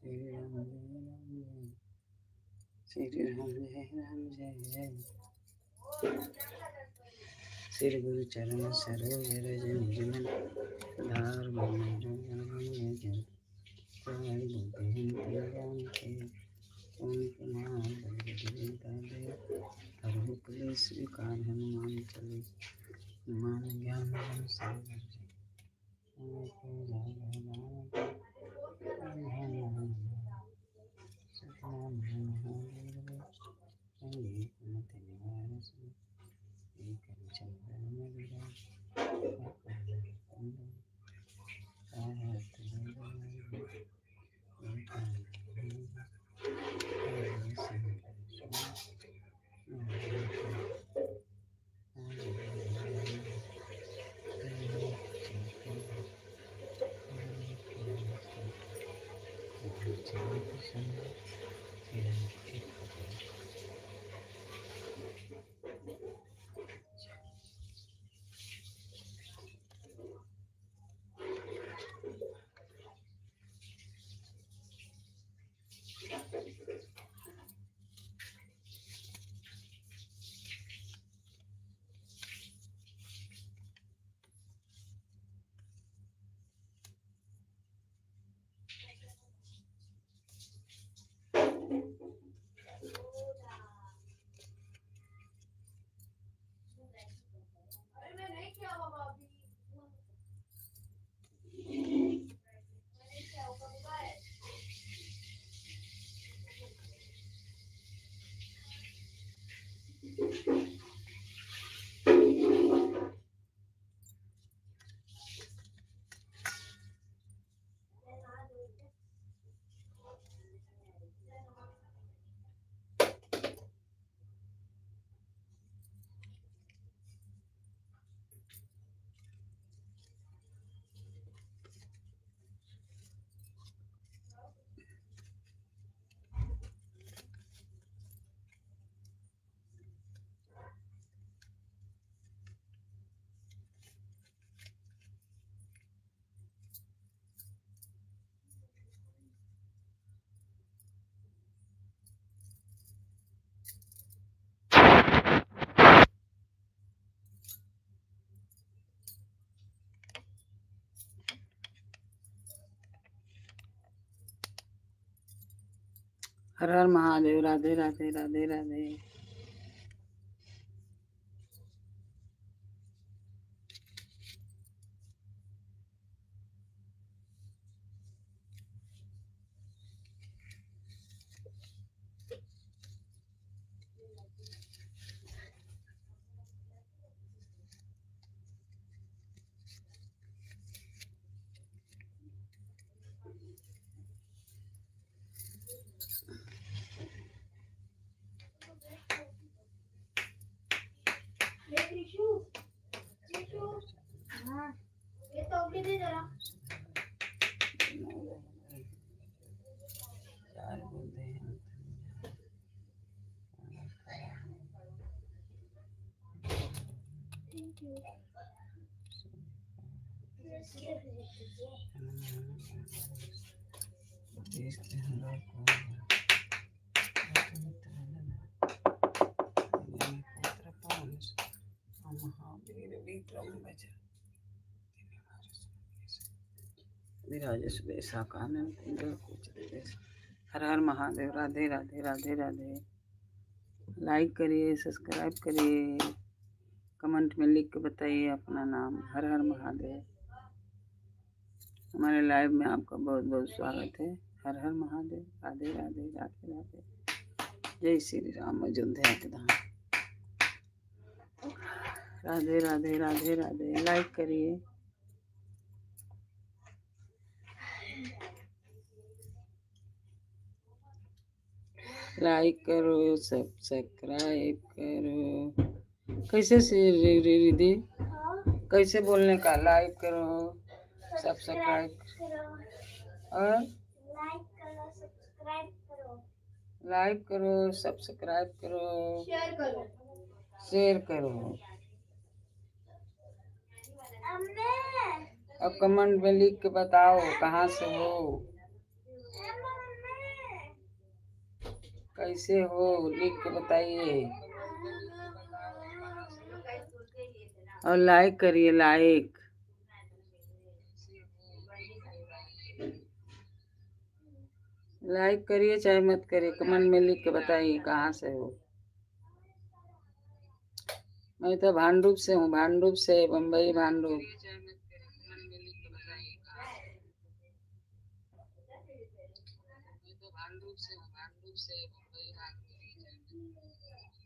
श्री राम जय जय श्री गुरु चरण सरोज रज निज मन धार स्वीकार हनुमान चले मान ज्ञान हर हर महादेव। राधे राधे राधे राधे। हर हर महादेव। राधे राधे राधे राधे। लाइक करिए, सब्सक्राइब करिए, कमेंट में लिख के बताइए अपना नाम। हर हर महादेव। हमारे लाइव में आपका बहुत बहुत स्वागत है। हर हर महादेव। राधे राधे राधे राधे। जय श्री राम अयोध्या के धाम। राधे राधे राधे राधे। लाइक करिए। लाइक करो, सब्सक्राइब करो। कैसे रिधि कैसे बोलने का? लाइक करो, सब्सक्राइब और लाइक करो, सब्सक्राइब करो, शेयर करो अब कमेंट में लिख के बताओ कहाँ से हो। कैसे हो लिख के बताइए और लाइक करिए लाइक। लाइक करिए चाहे मत करिए, कमेंट में लिख के बताइए कहाँ से हो। मैं तो भांडुप से हूँ, भांडुप से, बम्बई भांडुप।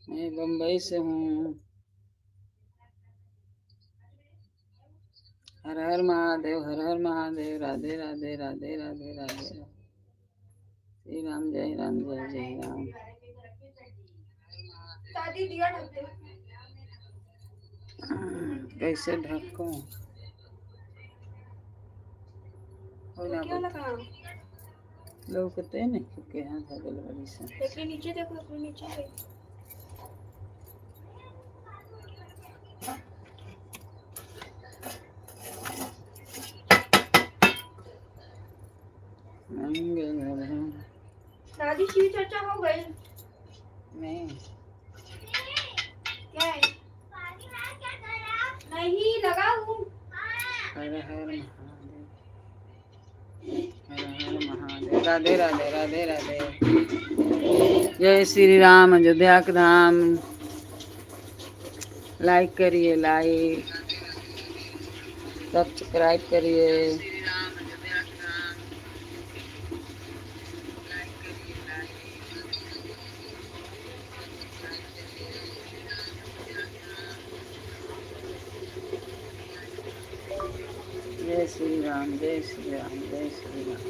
मैं बम्बई से हूँ। हर हर महादेव, हर हर महादेव, राधे राधे राधे राधे राधे। श्री राम जय राम जय जय राम। कैसे ढको लोग नहीं क्योंकि यहाँ भगल बड़ी से नीचे देखो, अपने नीचे दादी शिव चर्चा हो गई नहीं? क्या है? नहीं लगा हूँ। हर हर महादेव, हर हर महादेव, राधे राधे राधे राधे। जय श्री राम, अयोध्या के धाम। लाइक करिए लाइक, सब्सक्राइब करिए। जय श्री राम, जय श्री राम, जय श्री राम।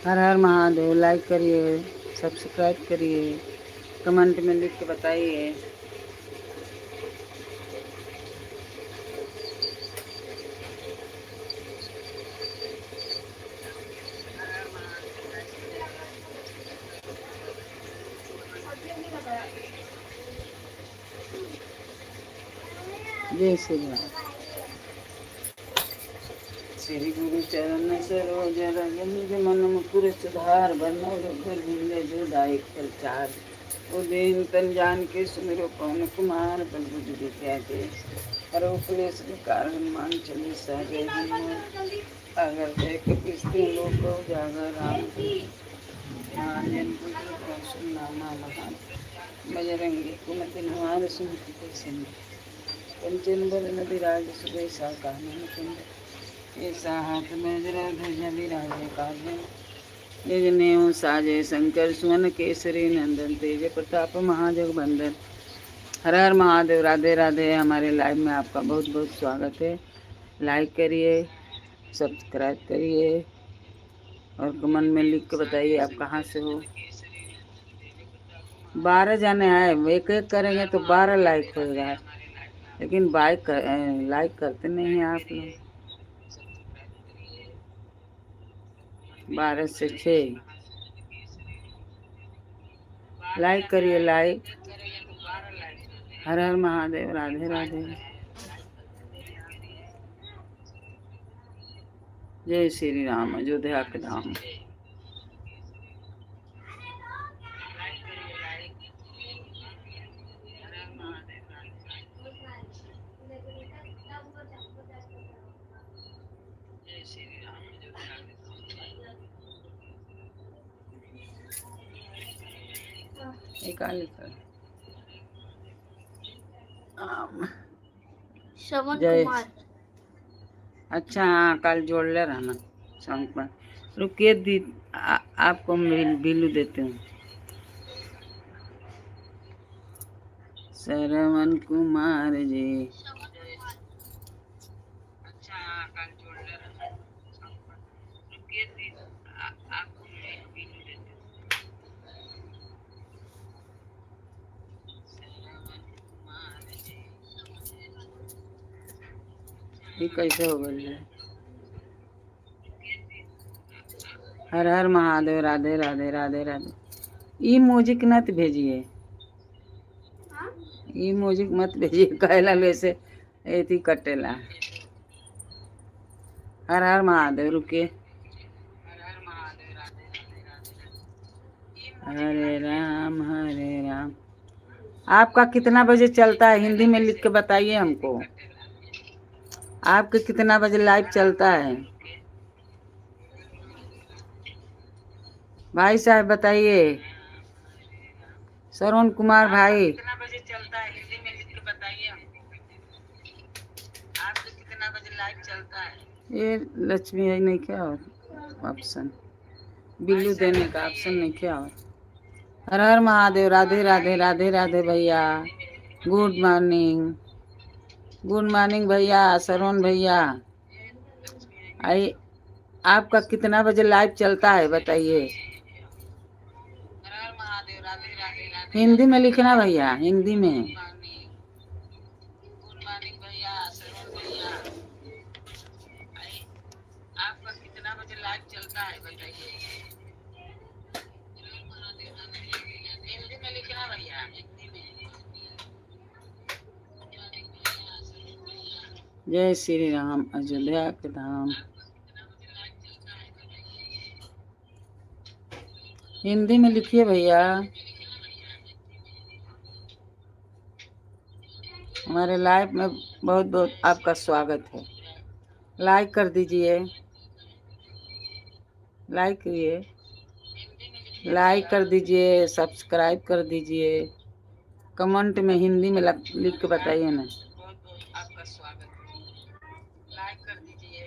हर हर महादेव। लाइक करिए, सब्सक्राइब करिए, कमेंट में लिख के बताइए। जय श्री राम। श्री गुरु चरण सरोज रज मन मुकुर सुधार, बरनौ रघुबर जो दायक प्रचार। उदयन तन जान के सुमिरो पवन कुमार, बल बुद्धि विद्या के हरो क्लेश विकार, हनुमान चालीसा जय हनुमान। अगर जय कपीस लोक उजागर, राम जन नामा महान। बजरंगी कुमति निवार सुमति सिंह, कंचन बरन विराज सुबेसा कानन कुंड। ऐसा हाथ में जरा ध्वजा विराजे काजल, निज नेऊ साजे शंकर सुवन केसरी नंदन, तेज प्रताप महाजगबंदन। हर हर महादेव, राधे राधे। हमारे लाइव में आपका बहुत बहुत स्वागत है। लाइक करिए, सब्सक्राइब करिए और कमेंट में लिख के बताइए आप कहाँ से हो। 12 जाने आए, एक एक करेंगे तो 12 लाइक होगा, लेकिन लाइक करते नहीं हैं आप लोग। 12 से 6 लाइक करिए लाइक। हर हर महादेव, राधे राधे। जय श्री राम, अयोध्या के धाम। श्रवण कुमार। अच्छा हाँ, कल जोड़ ले रहना शाम पर। रुकिए दी, आपको बिल्लू देते हूँ। श्रवण कुमार जी। अच्छा हाँ, कल जोड़ ले रहना शाम पर। रुकिए दी, आपको बिल्लू देते हूँ। ये कैसे हो गई है? हर हर महादेव, राधे राधे राधे राधे। ई म्यूजिक मत भेजिए, ई म्यूजिक मत भेजिए, कहला वैसे एथी कटेला। हर हर महादेव। रुकिए। हरे राम हरे राम। आपका कितना बजे चलता है? हिंदी में लिख के बताइए हमको। आपके कितना बजे लाइव चलता है? भाई साहब बताइए। श्रवण कुमार भाई, कितना बजे चलता है? हिंदी में लिख के बताइए हमको। आपके कितना बजे लाइव चलता है? ये लक्ष्मी है नहीं क्या ऑप्शन? बिल्लू देने का ऑप्शन नहीं क्या? हर हर महादेव। राधे राधे राधे राधे भैया। Good morning. गुड मॉर्निंग भैया। श्रवण भैया आई। आपका कितना बजे लाइव चलता है बताइए। हिंदी में लिखना भैया, हिंदी में। आपका कितना बजे लाइव चलता है बताइए। हिंदी में लिखना भैया, हिंदी में। जय श्री राम अयोध्या के धाम। हिंदी में लिखिए भैया। हमारे लाइव में बहुत बहुत आपका स्वागत है। लाइक कर दीजिए, लाइक करिए, लाइक कर दीजिए, सब्सक्राइब कर दीजिए। कमेंट में हिंदी में लिख के बताइए ना। बहुत बहुत आपका स्वागत है। लाइक कर दीजिए,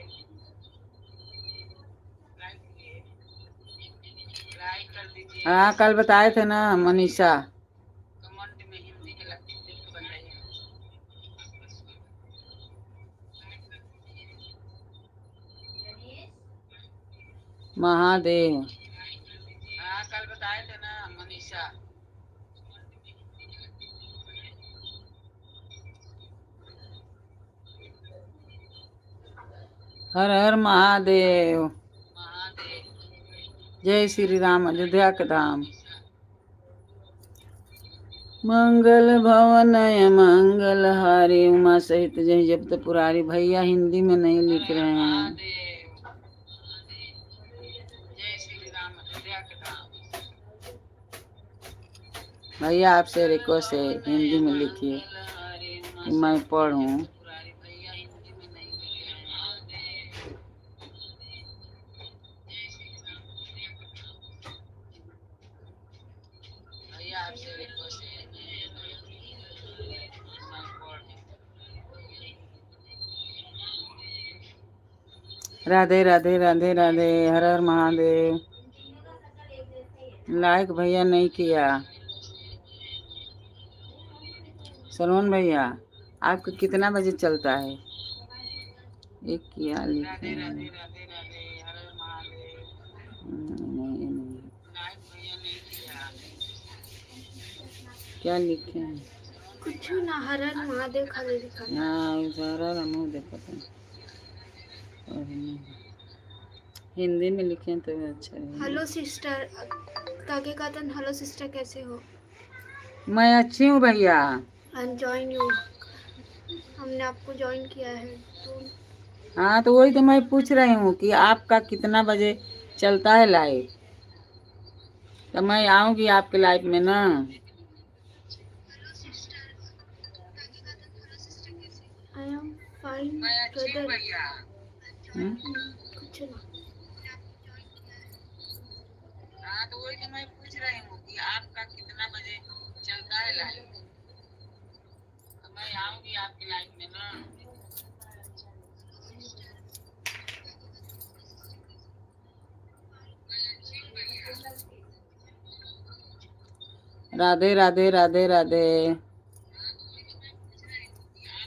लाइक कर दीजिए। हाँ कल बताए थे ना मनीषा। कमेंट में हिंदी में लिख के बताइए। महादेव। हाँ कल बताए थे ना मनीषा। हर हर महादेव। जय श्री राम अयोध्या के धाम। मंगल भवनय मंगल हारी उमा सहित जय जब पुरारी। भैया हिंदी में नहीं लिख रहे हैं। भैया आपसे रिक्वेस्ट है हिंदी में लिखिए कि मैं पढ़ूं। राधे राधे राधे राधे। हर हर महादेव। लाइक भैया नहीं किया। सलमान भैया आपका कितना बजे चलता है? एक किया लिखे नहीं, क्या लिखे हैं? कुछ ना, हर हर महादेव खाली लिखा। हाँ सारा मुँह देखा था। हिंदी में लिखे तो अच्छा है। हेलो सिस्टर ताकि कहते हेलो सिस्टर कैसे हो? मैं अच्छी हूँ भैया। जॉइन यू, हमने आपको ज्वाइन किया है तो। हाँ तो वही तो मैं पूछ रही हूँ कि आपका कितना बजे चलता है लाइव, तो मैं आऊँगी आपके लाइव में ना। I am fine brother. कुछ ना। हाँ तो वही तो मैं पूछ रही हूँ कि आपका कितना बजे चलता है लाइव, तो मैं आऊँगी आपके लाइव में ना। राधे राधे राधे राधे।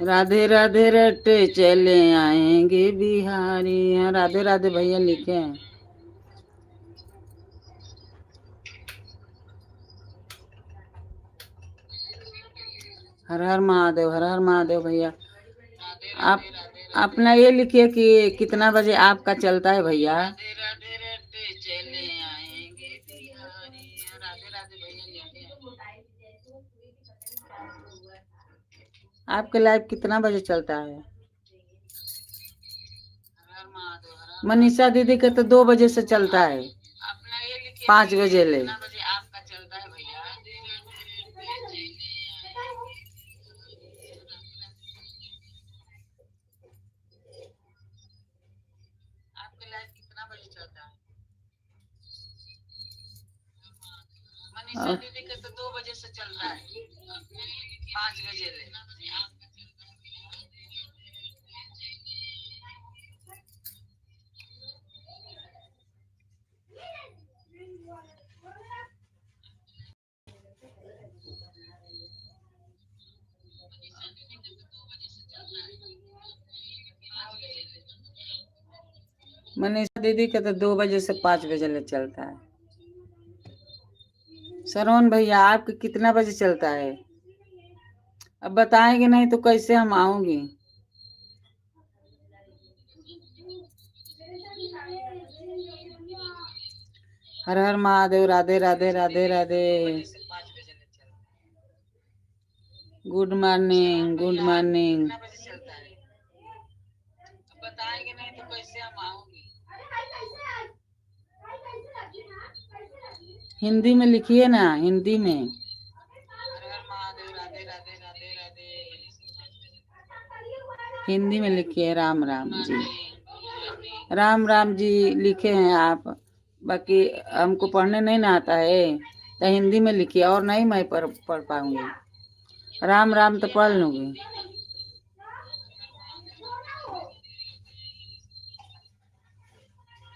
राधे राधे रटे चले आएंगे बिहारी। राधे राधे भैया लिखे हैं। हर हर महादेव। हर हर महादेव भैया। आप अपना ये लिखिए कि कितना बजे आपका चलता है भैया। आपके लाइव कितना बजे चलता है? मनीषा दीदी का तो 2 बजे से चलता है, 5 बजे ले। आपका चलता है भैया। आपका लाइव कितना बजे चलता है? मनीषा दीदी का तो 2 बजे से चलता है, 5 बजे ले। मनीषा दीदी का तो 2 बजे से 5 बजे ले चलता है। सरवण भैया आपके कितना बजे चलता है? अब बताएंगे नहीं तो कैसे हम आऊंगी? हर हर Mahadev. Radhe Radhe Radhe Radhe. Good morning, good morning. बताएंगे नहीं तो कैसे हम आऊंगी? हिंदी में लिखिए ना, हिंदी में। हर हर महादेव। राधे राधे राधे राधे। हिंदी में लिखिए राम राम जी। राम राम जी लिखे हैं आप, बाकी हमको पढ़ने नहीं ना आता है, तो हिंदी में लिखिए। और नहीं मैं पढ़ पाऊंगी। राम राम तो पढ़ लूंगी।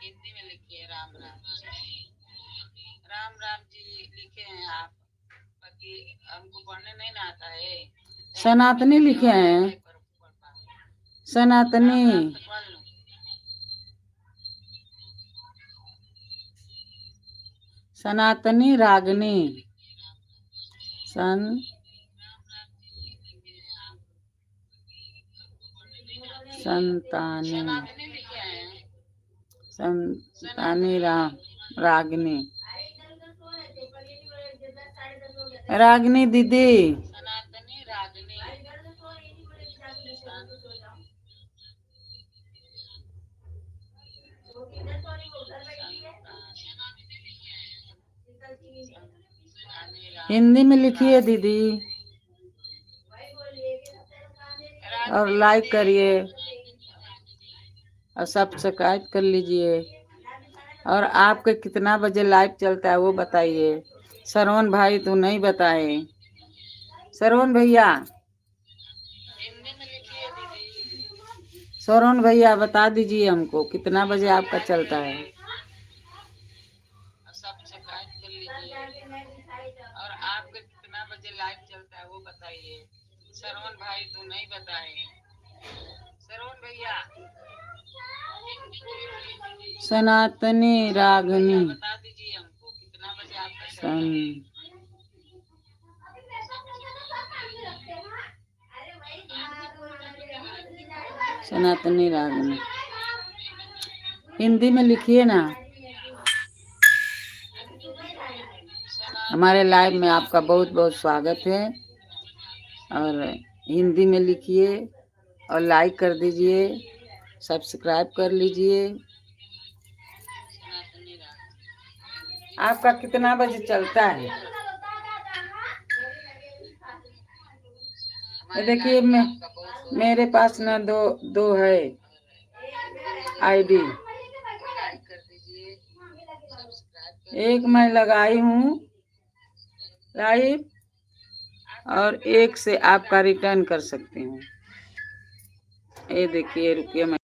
हिंदी में लिखिए राम राम। राम राम जी लिखे हैं आप, बाकी हमको पढ़ने नहीं ना आता है। सनातनी लिखे हैं, सनातनी। सनातनी रागनी। संतानी। संतानी रागनी। रागनी दीदी। सनातनी रागनी। हिंदी में लिखिए दीदी, और लाइक करिए और सब्सक्राइब कर लीजिए। और आपके कितना बजे लाइव चलता है वो बताइए। सरवण भाई तो नहीं बताए। सरवण भैया, सरवण भैया बता दीजिए हमको कितना बजे आपका चलता है। सब्सक्राइब कर लीजिए। और आपके कितना बजे लाइव चलता है वो बताइए। सरवण भाई तो नहीं बताए। सरवण भैया। सनातनी रागनी। बता दीजिए हमको कितना बजे आपका चलता है। सनातनी रागनी हिंदी में लिखिए ना। हमारे लाइव में आपका बहुत बहुत स्वागत है। और हिंदी में लिखिए और लाइक कर दीजिए, सब्सक्राइब कर लीजिए। आपका कितना बजे चलता है? ये देखिए, मेरे पास ना दो है आईडी। एक मैं लगाई हूँ लाइव, और एक से आपका रिटर्न कर सकती हूँ। ये देखिए, रुकिए मैं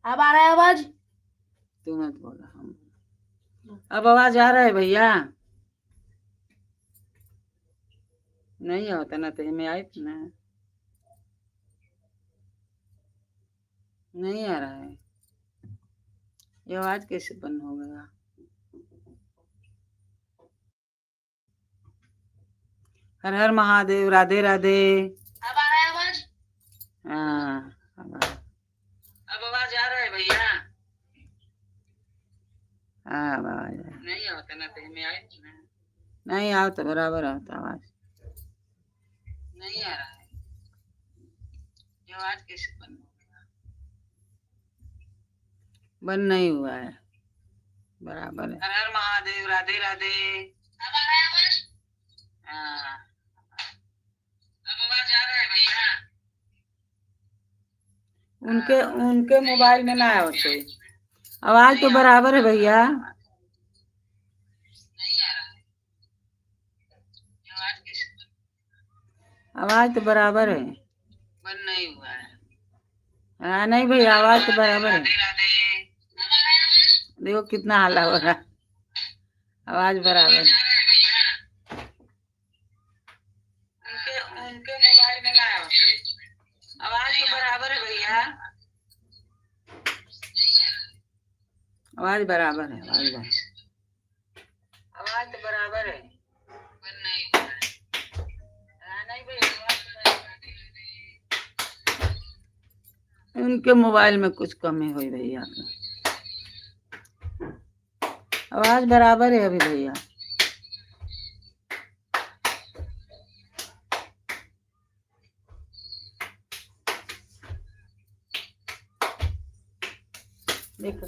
अब आ रहा है आवाज? तू मत बोला, हम अब आवाज आ रहा है भैया? नहीं होता ना तो में आई थी ना, नहीं आ रहा है। ये आवाज कैसे बंद हो गया? हर हर महादेव, राधे राधे। अब आ रहा है आवाज? हाँ अब आवाज आ रहा है भैया? हाँ आवाज नहीं होता ना तो में आई थी ना, नहीं आओ तो बराबर आता आवाज, नहीं आ रहा है। ये आवाज कैसे बंद हो गया? बंद नहीं हुआ है, बराबर है। हर हर महादेव, राधे राधे। अब आ रहा है आवाज? हाँ अब आवाज आ रहा है भैया? उनके उनके मोबाइल में ना है उससे आवाज तो बराबर है भैया, आवाज तो बराबर है, बंद नहीं हुआ है। हाँ नहीं भैया आवाज तो बराबर है। देखो कितना हल्ला हो रहा है, आवाज बराबर है। उनके मोबाइल में ना है उससे आवाज तो बराबर है भैया, आवाज बराबर है, आवाज तो बराबर है, बंद नहीं हुआ है। हाँ नहीं भैया आवाज तो बराबर है। उनके मोबाइल में कुछ कमी हुई भैया, आवाज बराबर है अभी भैया। देख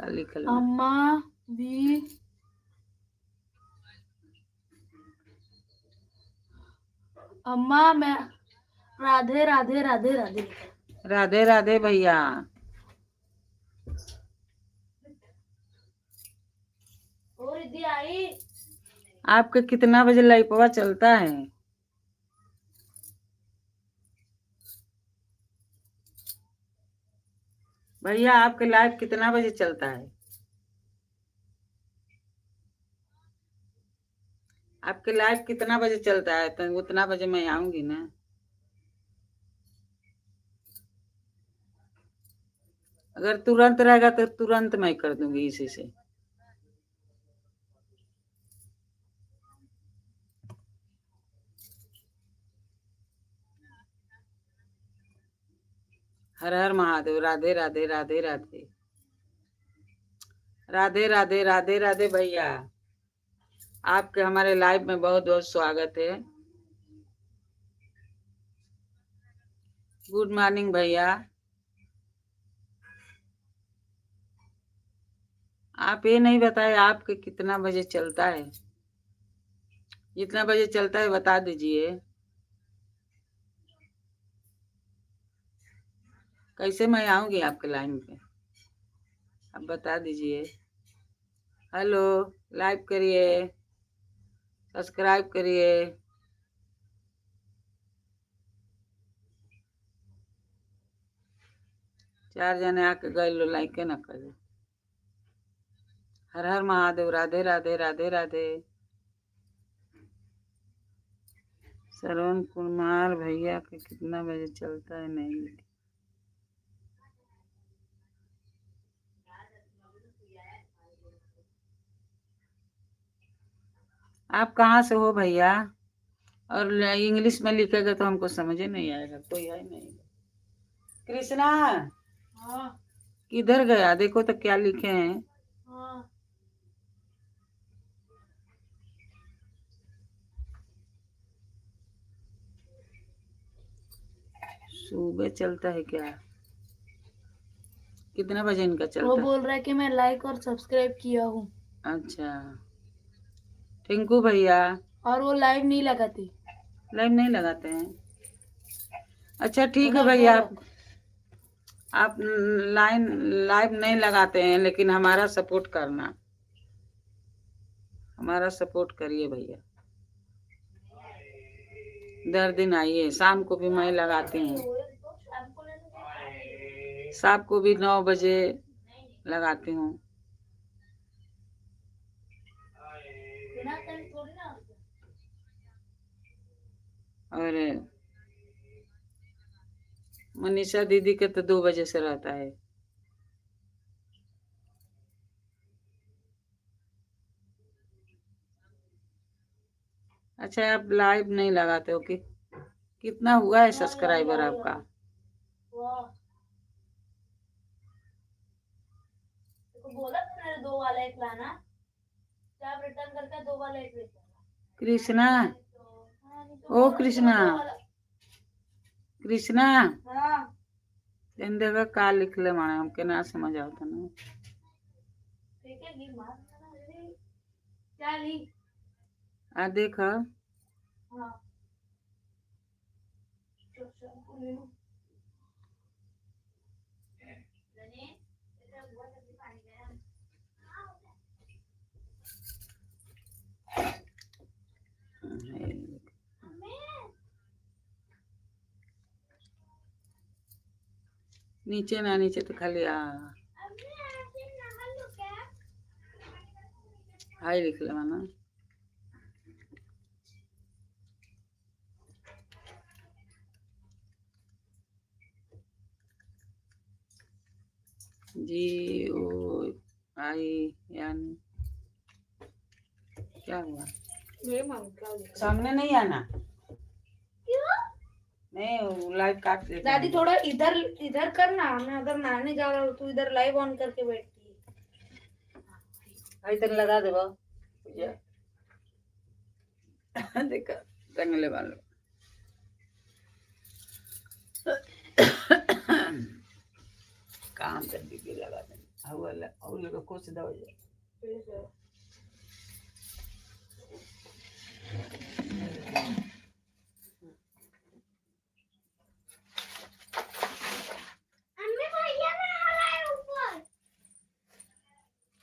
लिख लो। अम्मा भी अम्मा मैं राधे राधे राधे राधे। राधे राधे भैया। और रिद्धि आई? आपका कितना बजे लाइव चलता है? भैया आपके लाइव कितना बजे चलता है? आपके लाइव कितना बजे चलता है? तो उतना बजे मैं आऊंगी ना। अगर तुरंत रहेगा तो तुरंत मैं कर दूंगी इसी से। हर हर महादेव, राधे राधे राधे राधे राधे राधे राधे राधे भैया। आपके हमारे लाइव में बहुत बहुत स्वागत है। गुड मॉर्निंग भैया। आप ये नहीं बताए आपके कितना बजे चलता है? जितना बजे चलता है बता दीजिए। कैसे मैं आऊंगी आपके लाइन पे? अब बता दीजिए। हेलो, लाइक करिए, सब्सक्राइब करिए। चार जने आके गए लो, लाइक ना करे। हर हर महादेव, राधे राधे राधे राधे। श्रवण कुमार भैया के कितना बजे चलता है? नहीं, आप कहाँ से हो भैया? और इंग्लिश में लिखेगा तो हमको समझ ही नहीं आएगा, कोई है नहीं। कृष्णा हाँ किधर गया? देखो तो क्या लिखे हैं। हाँ। सुबह चलता है क्या? कितना बजे इनका वो चलता है? बोल रहा है कि मैं लाइक और सब्सक्राइब किया हूँ। अच्छा, टिंकू भैया। और वो लाइव नहीं लगाती। लाइव नहीं लगाते हैं? अच्छा ठीक है उधर भैया, उधर। आप लाइन लाइव नहीं लगाते हैं लेकिन हमारा सपोर्ट करना, हमारा सपोर्ट करिए भैया। दर दिन आइए, शाम को भी मैं लगाती हूँ, शाम को भी 9 बजे लगाती हूँ। और मनीषा दीदी के तो 2 बजे से रहता है। अच्छा, आप लाइव नहीं लगाते हो कि कितना हुआ है सब्सक्राइबर आपका? बोला था मेरे 2 वाला एक लाना, क्या आप रिटर्न करके 2 वाला एक लेते? कृष्णा, ओ कृष्णा, कृष्णा, देखा का लिख ले माने हमके ना समझ आवता ना। क्या ली? आ देखा। हाँ। नीचे ना, नीचे तो खाली हाय लिख ले माना। GOI यानी क्या हुआ? सामने नहीं आना। क्यों? नहीं, लाइव काट देते दादी थोड़ा इधर इधर करना, मैं अगर नहाने जा रहा हूँ तो इधर लाइव ऑन करके बैठती है। इधर लगा दे बा देखा रंगले वालों काम कर दीजिए, लगा देना और लगा कुछ दवा जाए।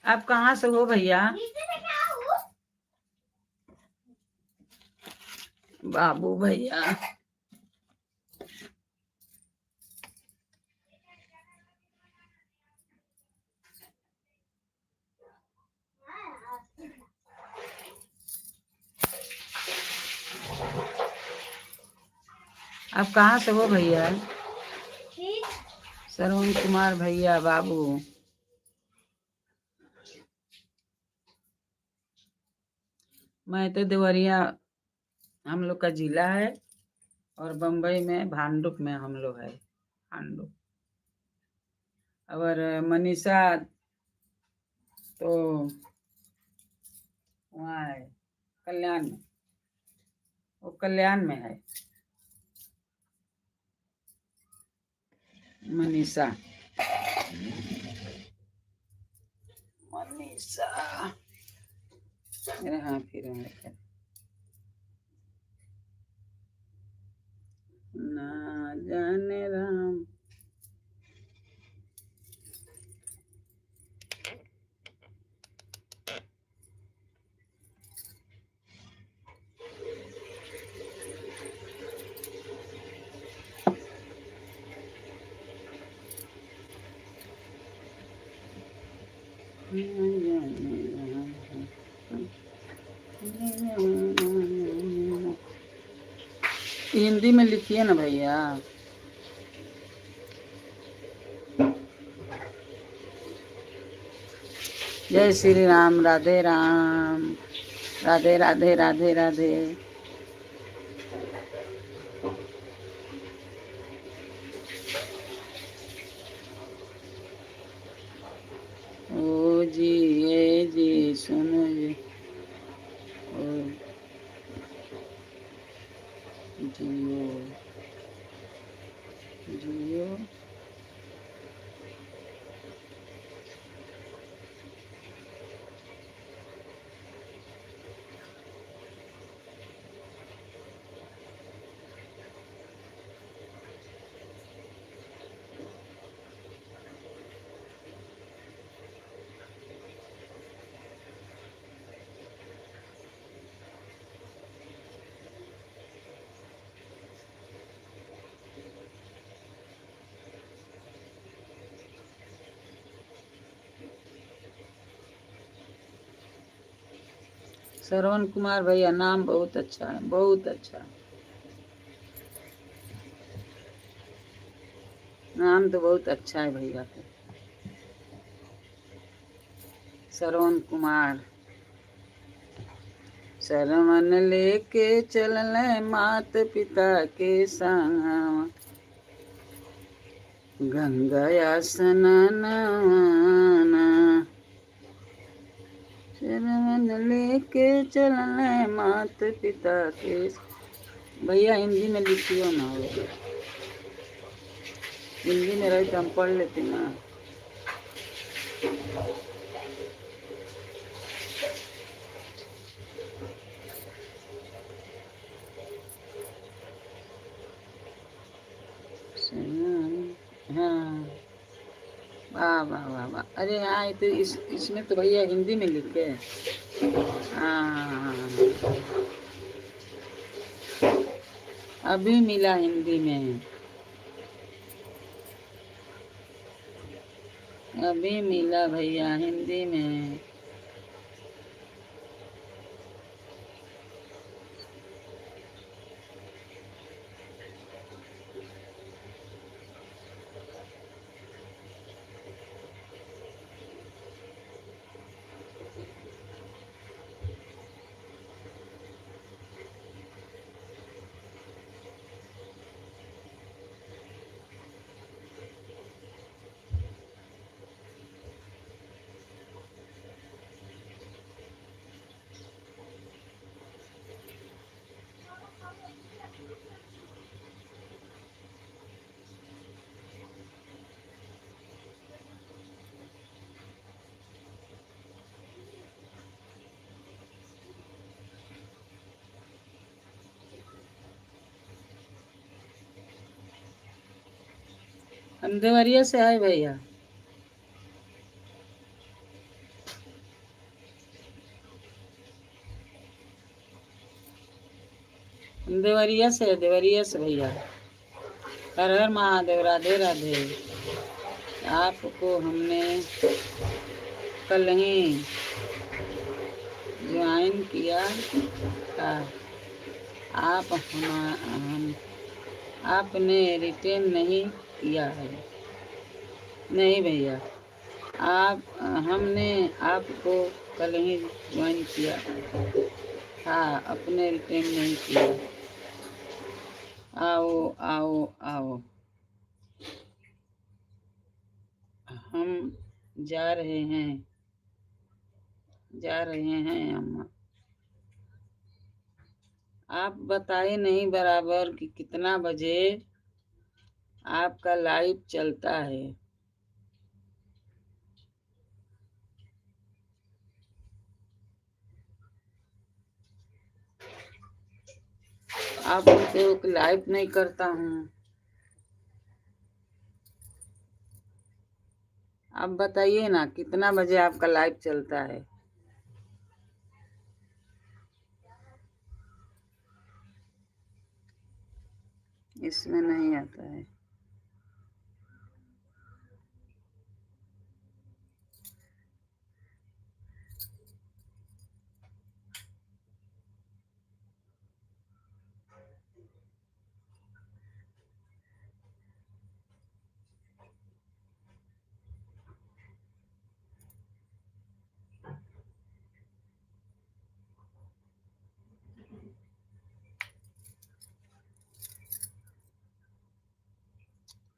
आप कहाँ से हो भैया? बाबू भैया, आप कहाँ से हो भैया? श्रवण कुमार भैया, बाबू। मैं तो देवरिया हम लोग का जिला है, और बम्बई में भांडुप में हम लोग है, भांडुप। और मनीषा तो वहाँ है कल्याण में, वो कल्याण में है मनीषा। मनीषा मेरे हाँ फिर ना जाने राम। हिंदी में लिखिए ना भैया। जय श्री राम, राधे राम, राधे राधे राधे राधे। ओ जी, ये जी, सुनो जी, ओ जियो जियो। श्रवण कुमार भैया, नाम बहुत अच्छा है, बहुत अच्छा नाम तो बहुत अच्छा है भैया का, श्रवण कुमार। शरमन लेके चलने मात पिता के संग, गंगा स्नान, शरमन लेके चलने मात पिता के। भैया हिंदी में लिखियो ना, हो हिंदी में रहे तो हम पढ़ लेते ना। हाँ, वाह वाह वाह वाह, अरे हाँ, ये तो इसमें तो भैया हिंदी में लिखे। हाँ, अभी मिला हिंदी में, अभी मिला भैया हिंदी में। हम देवरिया से आए भैया। देवरिया से भैया। हर हर महादेव, राधे राधे। आपको हमने कल ही ज्वाइन किया था, आपने रिटर्न नहीं किया है। नहीं भैया, हमने आपको कल ही ज्वाइन किया था, अपने रिटर्न नहीं किया। आओ आओ आओ, हम जा रहे हैं अम्मा। आप बताए नहीं बराबर कि कितना बजे आपका लाइव चलता है। आप बोलते हो कि लाइव नहीं करता हूँ, आप बताइए ना कितना बजे आपका लाइव चलता है। इसमें नहीं आता है।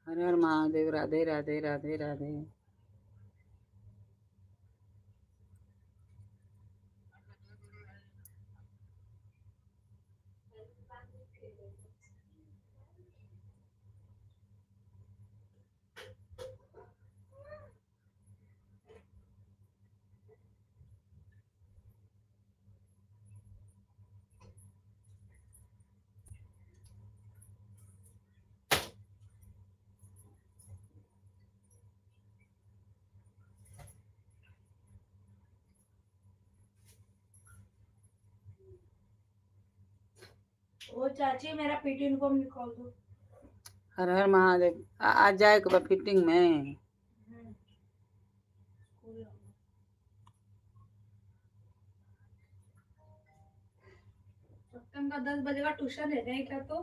हर हर महादेव, राधे राधे राधे राधे। वो चाची मेरा पीटी यूनिफॉर्म निकाल दो। हर हर महादेव, आ जाए के फिटिंग में। उनका 10 बजे का ट्यूशन है नहीं क्या तो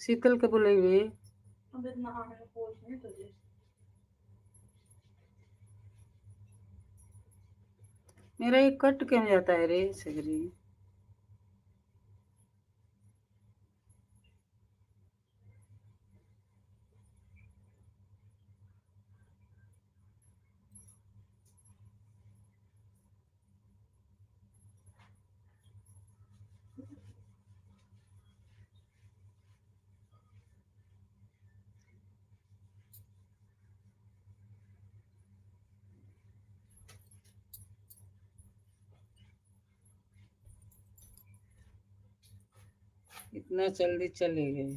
शीतल के बुलाइए। अबे नहाने पूछने तुझे मेरा ये कट क्यों जाता है रे सगरी। इतना जल्दी चले गए।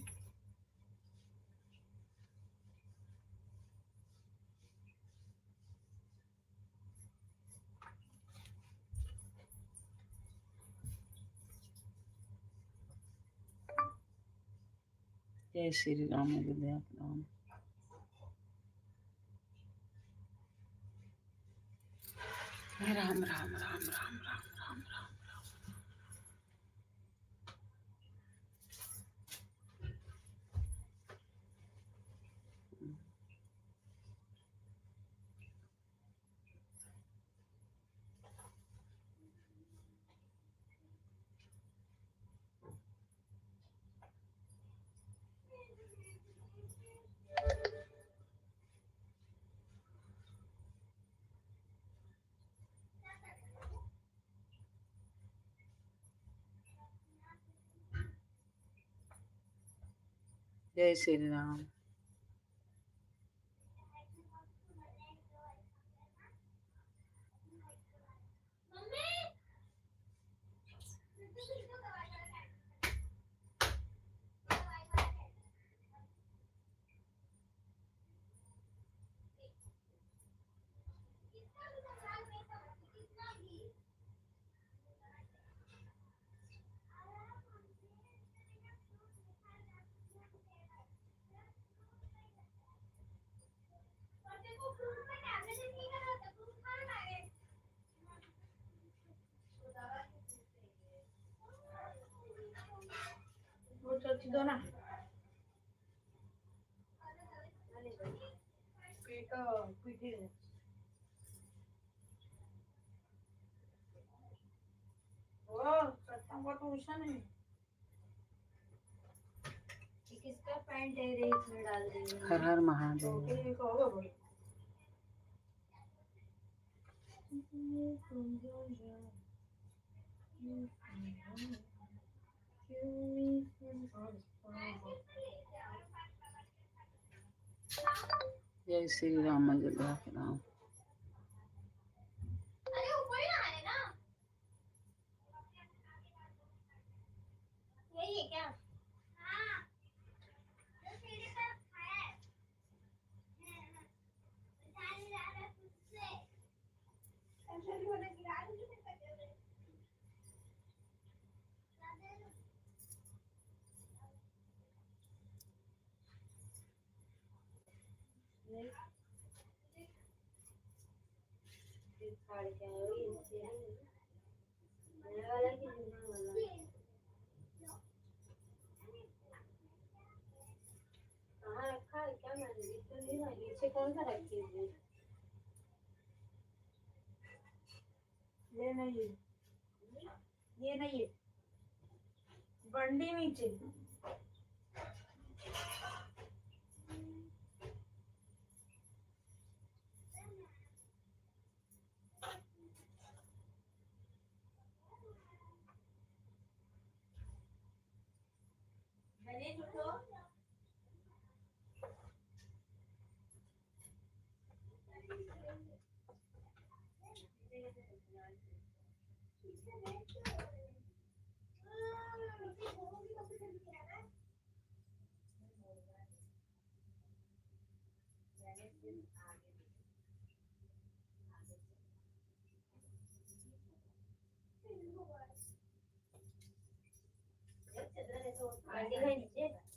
जय श्री राम अयोध्या राम। राम राम राम राम राम राम राम। जय श्री राम। वो चर्च दो ना पीटी ओ सत्संग का ट्यूशन है किसका पैंट है रे इसमें डाल दी हर हर महादेव। ओके कहोगे बोल जय श्री राम अयोध्या राम। अरे ऊपर ही आ रहे ना यही है क्या हाँ जो तेरे साथ खाया है जाने जा रहा है तुझसे कंट्रोल होने की रात नहीं सकते खाड़ के आए हो इससे मेरे वाला की जुना वाला कहाँ रखा है क्या मैंने तो नहीं ना नीचे कौन सा रखी है ये नहीं ये नहीं है बंडी नीचे मैंने उठो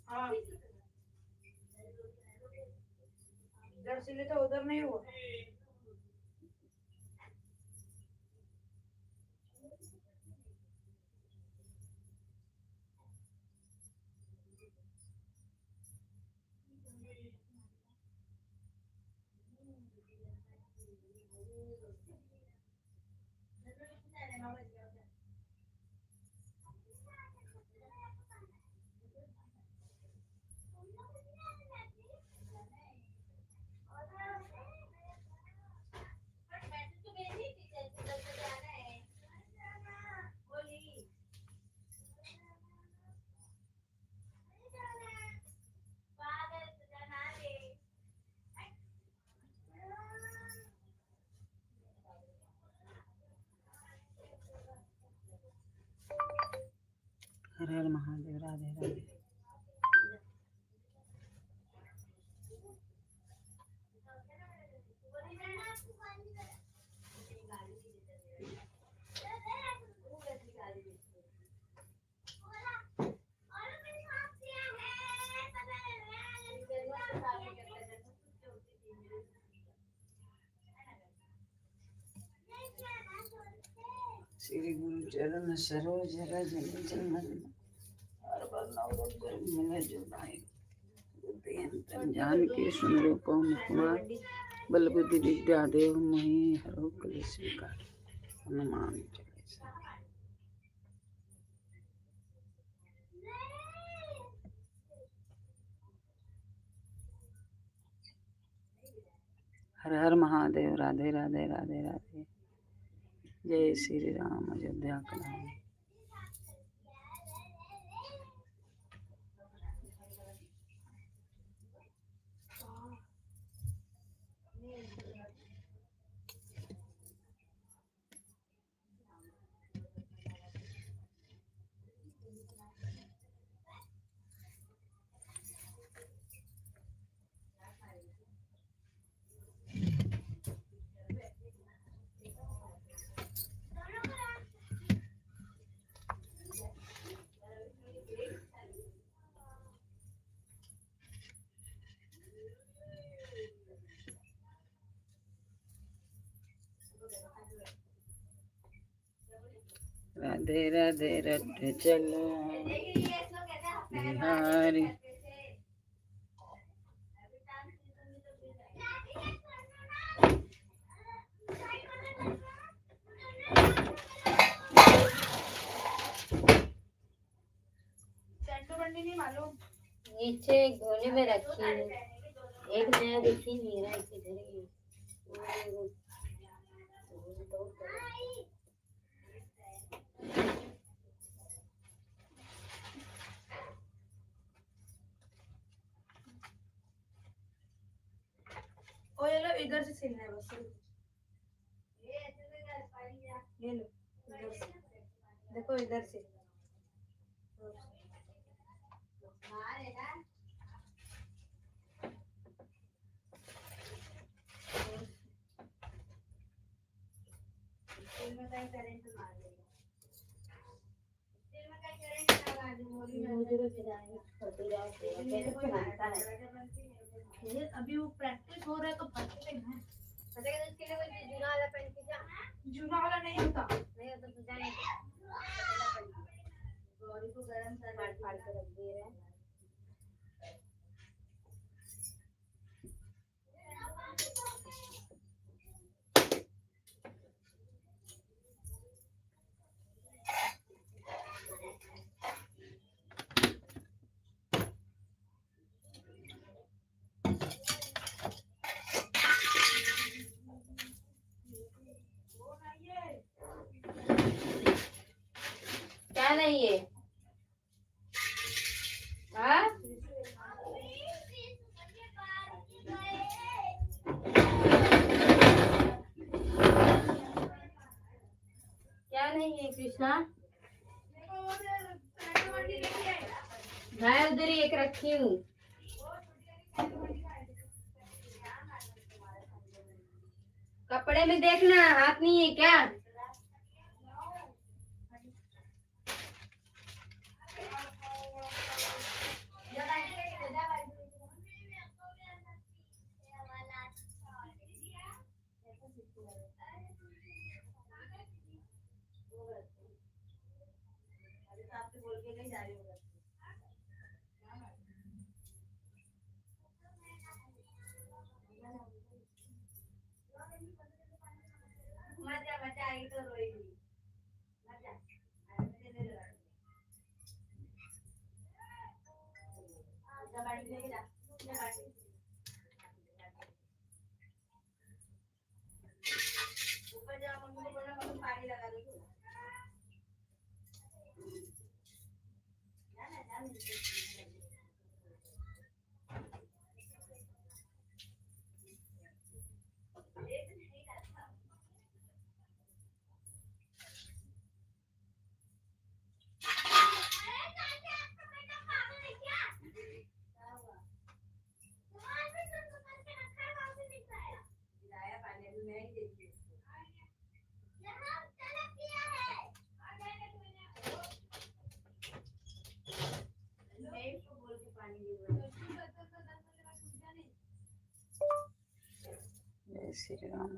हाँ इधर से ले तो उधर नहीं हुआ हर महादेव। राधे राधे। श्री गुरु चरण सरोज रज निज हर बार नवरत गुरु मिले जो नाय बुद्धियंतन जानकी सुंदर कुमार बल बुद्धि विद्या देव मोहि हरो कलेश विकार हनुमान चालीसा। हर हर महादेव। राधे राधे। राधे राधे। जय श्री राम। अयोध्या का नाम। राधे राधे रट चलो बिहारी। नीचे एक धोने में रखी है, एक नया देखी मेरा इसे धरेगी। ओ ये लो, इधर से छीलना है बस। ये लो इधर से, देखो इधर से। अभी वो प्रैक्टिस हो रहा है तो फटते हैं। फटेगा तो इसके लिए कोई जूना वाला पेन खींचा। जूना वाला नहीं होता, नहीं होता तो जाने गौरी को गरम कर फाड़ के रख दिए हैं। क्या नहीं है? हाँ? क्या नहीं है कृष्णा? मैं उधर ही एक रखी हूँ। कपड़े में देखना, हाथ नहीं है क्या? पानी लगा दो। श्री राम।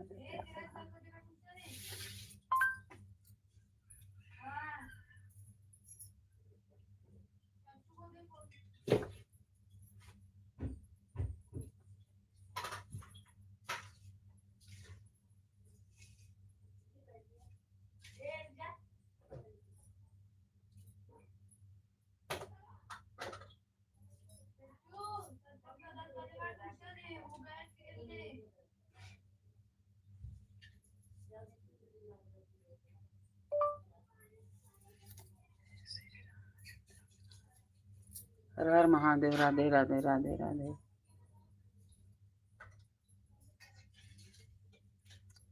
हर हर महादेव। राधे राधे राधे राधे।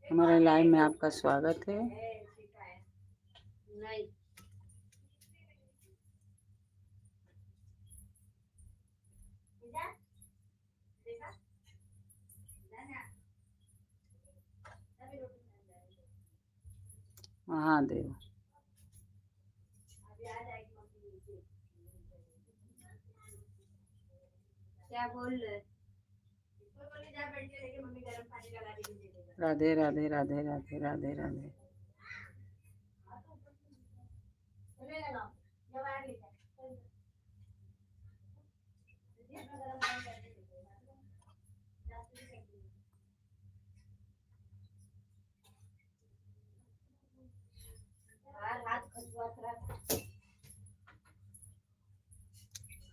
हमारे लाइव में आपका स्वागत है। महादेव। क्या बोल रहे? राधे राधे राधे राधे राधे राधे।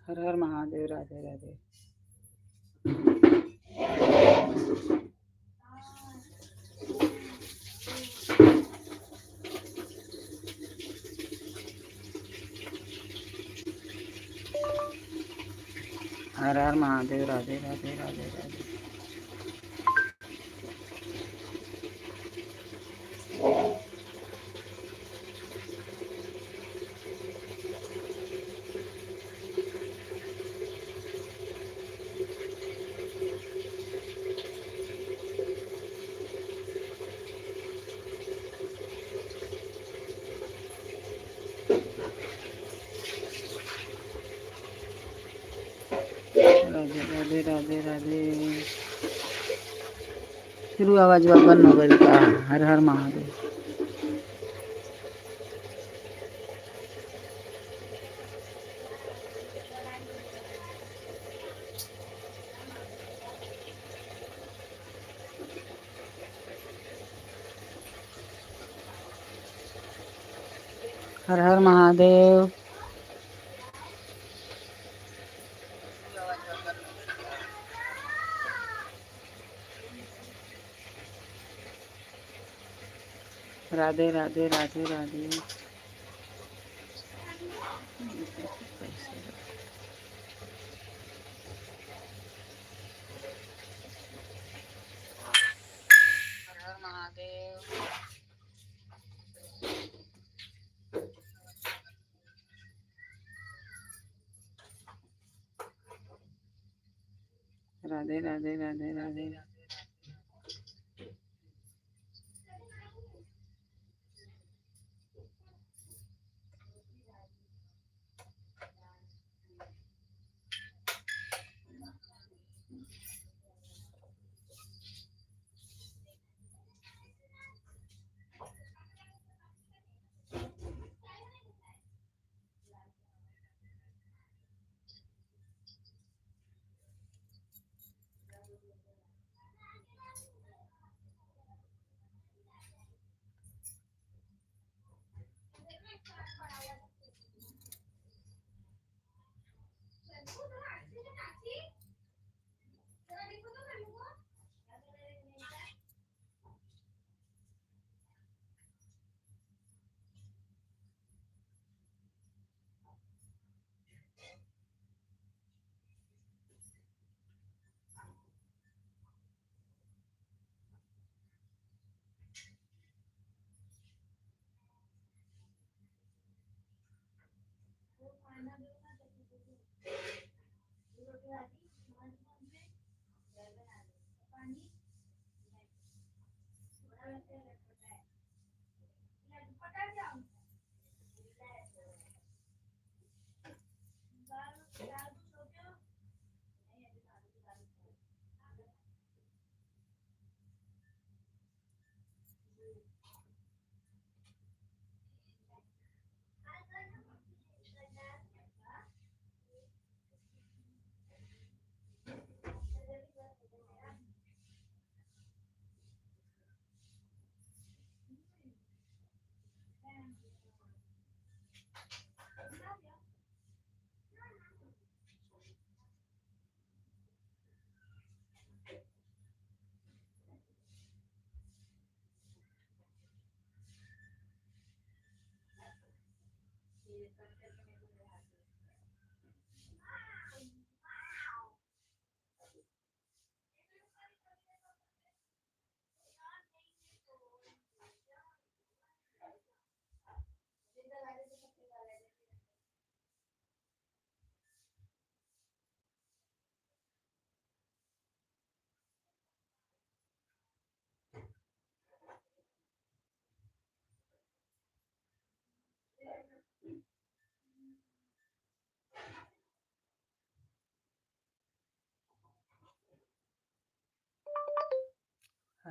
हर हर महादेव। राधे राधे। हर हर महादेव। राधे राधे राधे राधे। राधे राधे राधे राधे। शुरू आवाज बंद हो गई का? हर हर महादेव। हर हर महादेव। राधे राधे राधे राधे। हर हर महादेव। राधे राधे राधे राधे।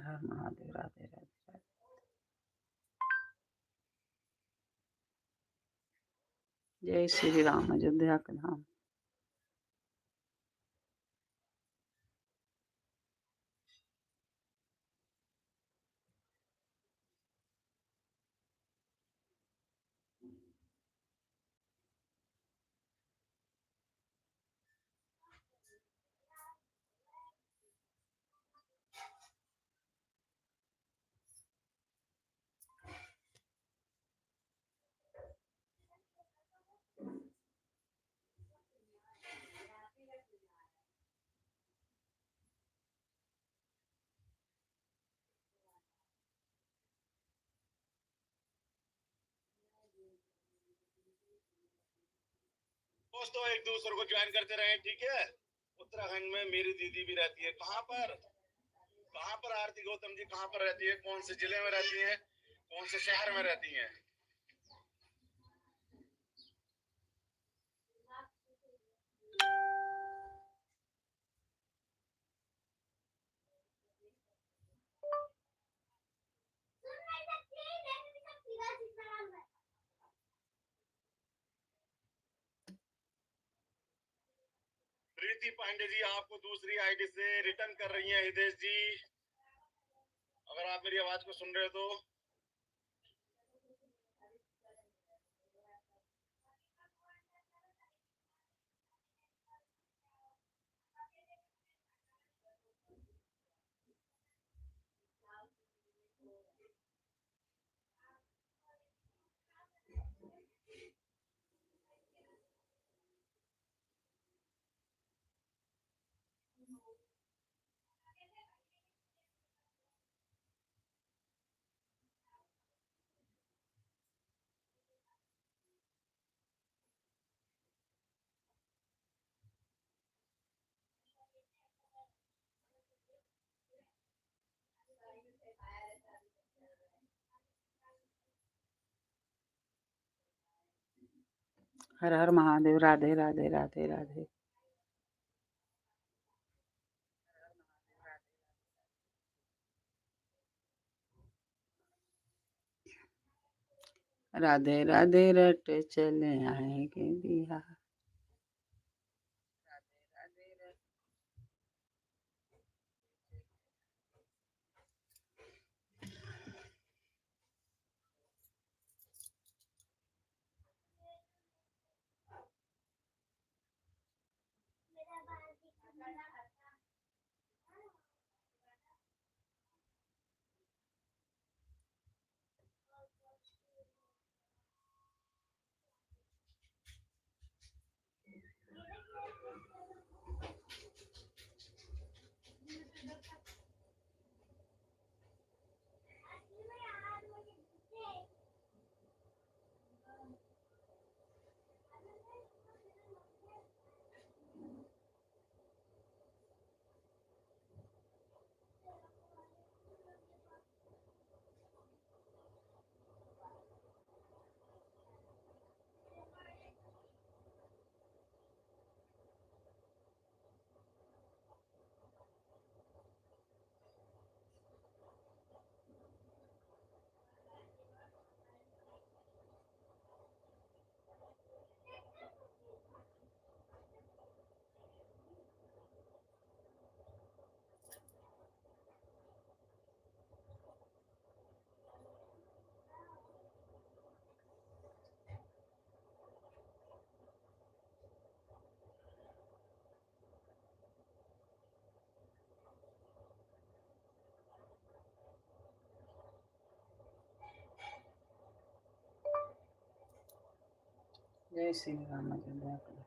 हर हर महादेव। राधे राधे राधे। जय श्री राम। अयोध्या के धाम। दोस्तों एक दूसरे को ज्वाइन करते रहे, ठीक है। उत्तराखंड में मेरी दीदी भी रहती है। कहाँ पर आरती गौतम जी कहाँ पर रहती है, कौन से जिले में रहती है, कौन से शहर में रहती है? प्रीति पांडे जी आपको दूसरी आईडी से रिटर्न कर रही हैं। हितेश जी अगर आप मेरी आवाज को सुन रहे हो तो हर हर महादेव। राधे राधे राधे राधे। राधे राधे रट चले आएंगे बिहार। जय श्री राम। अयोध्या के धाम।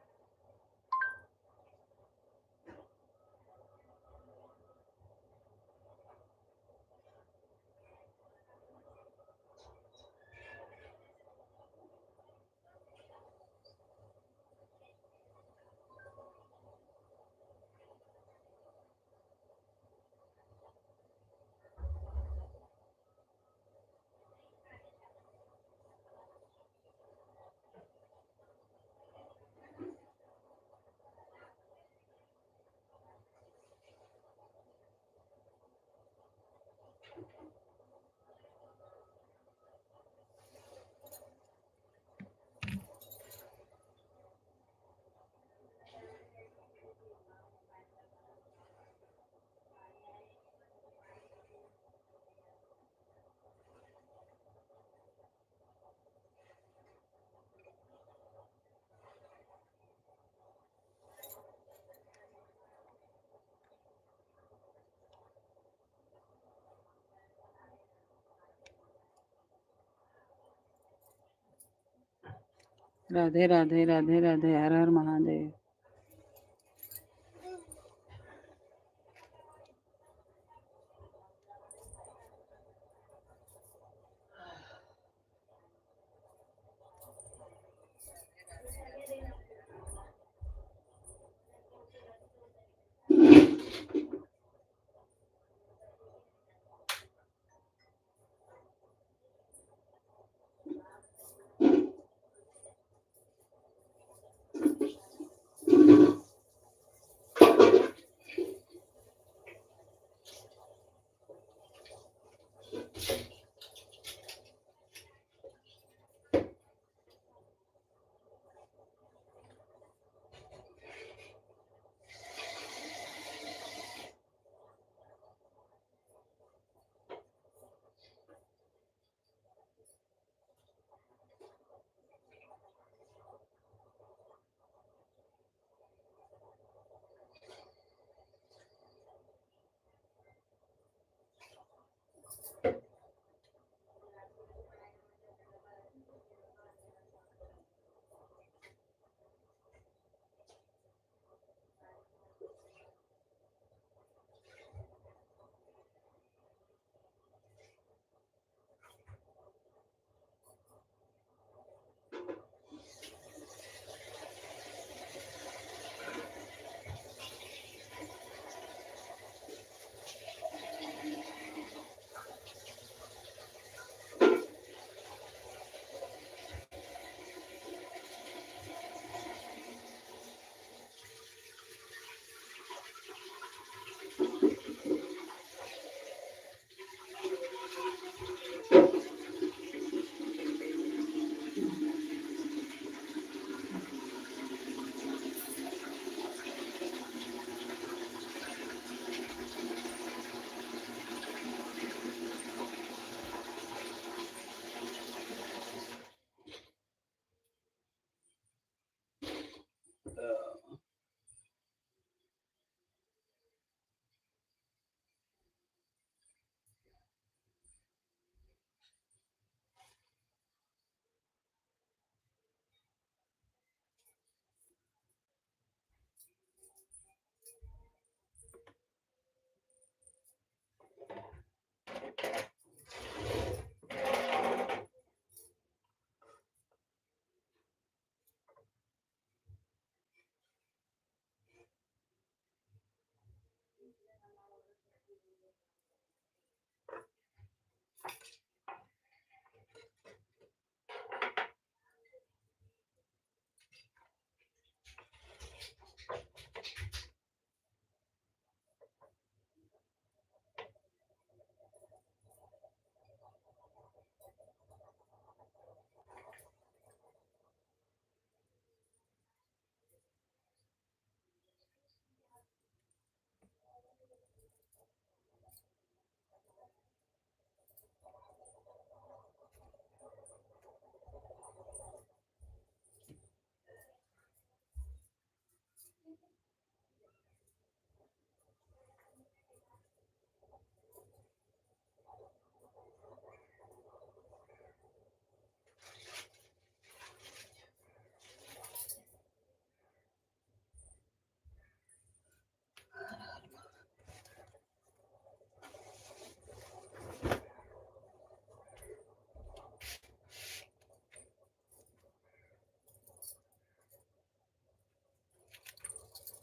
राधे राधे राधे राधे। हर हर महादेव।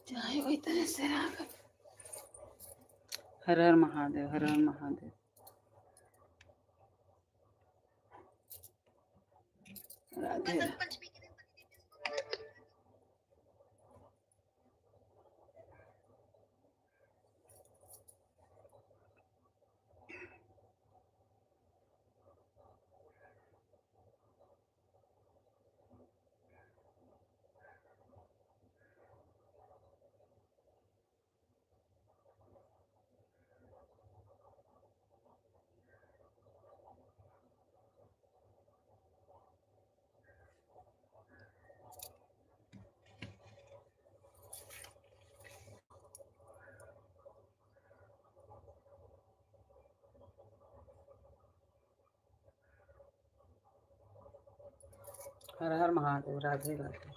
चाहे वही तरह से राग। हर हर महादेव। हर हर महादेव। राधे राधे। हर हर महादेव। राधे राधे।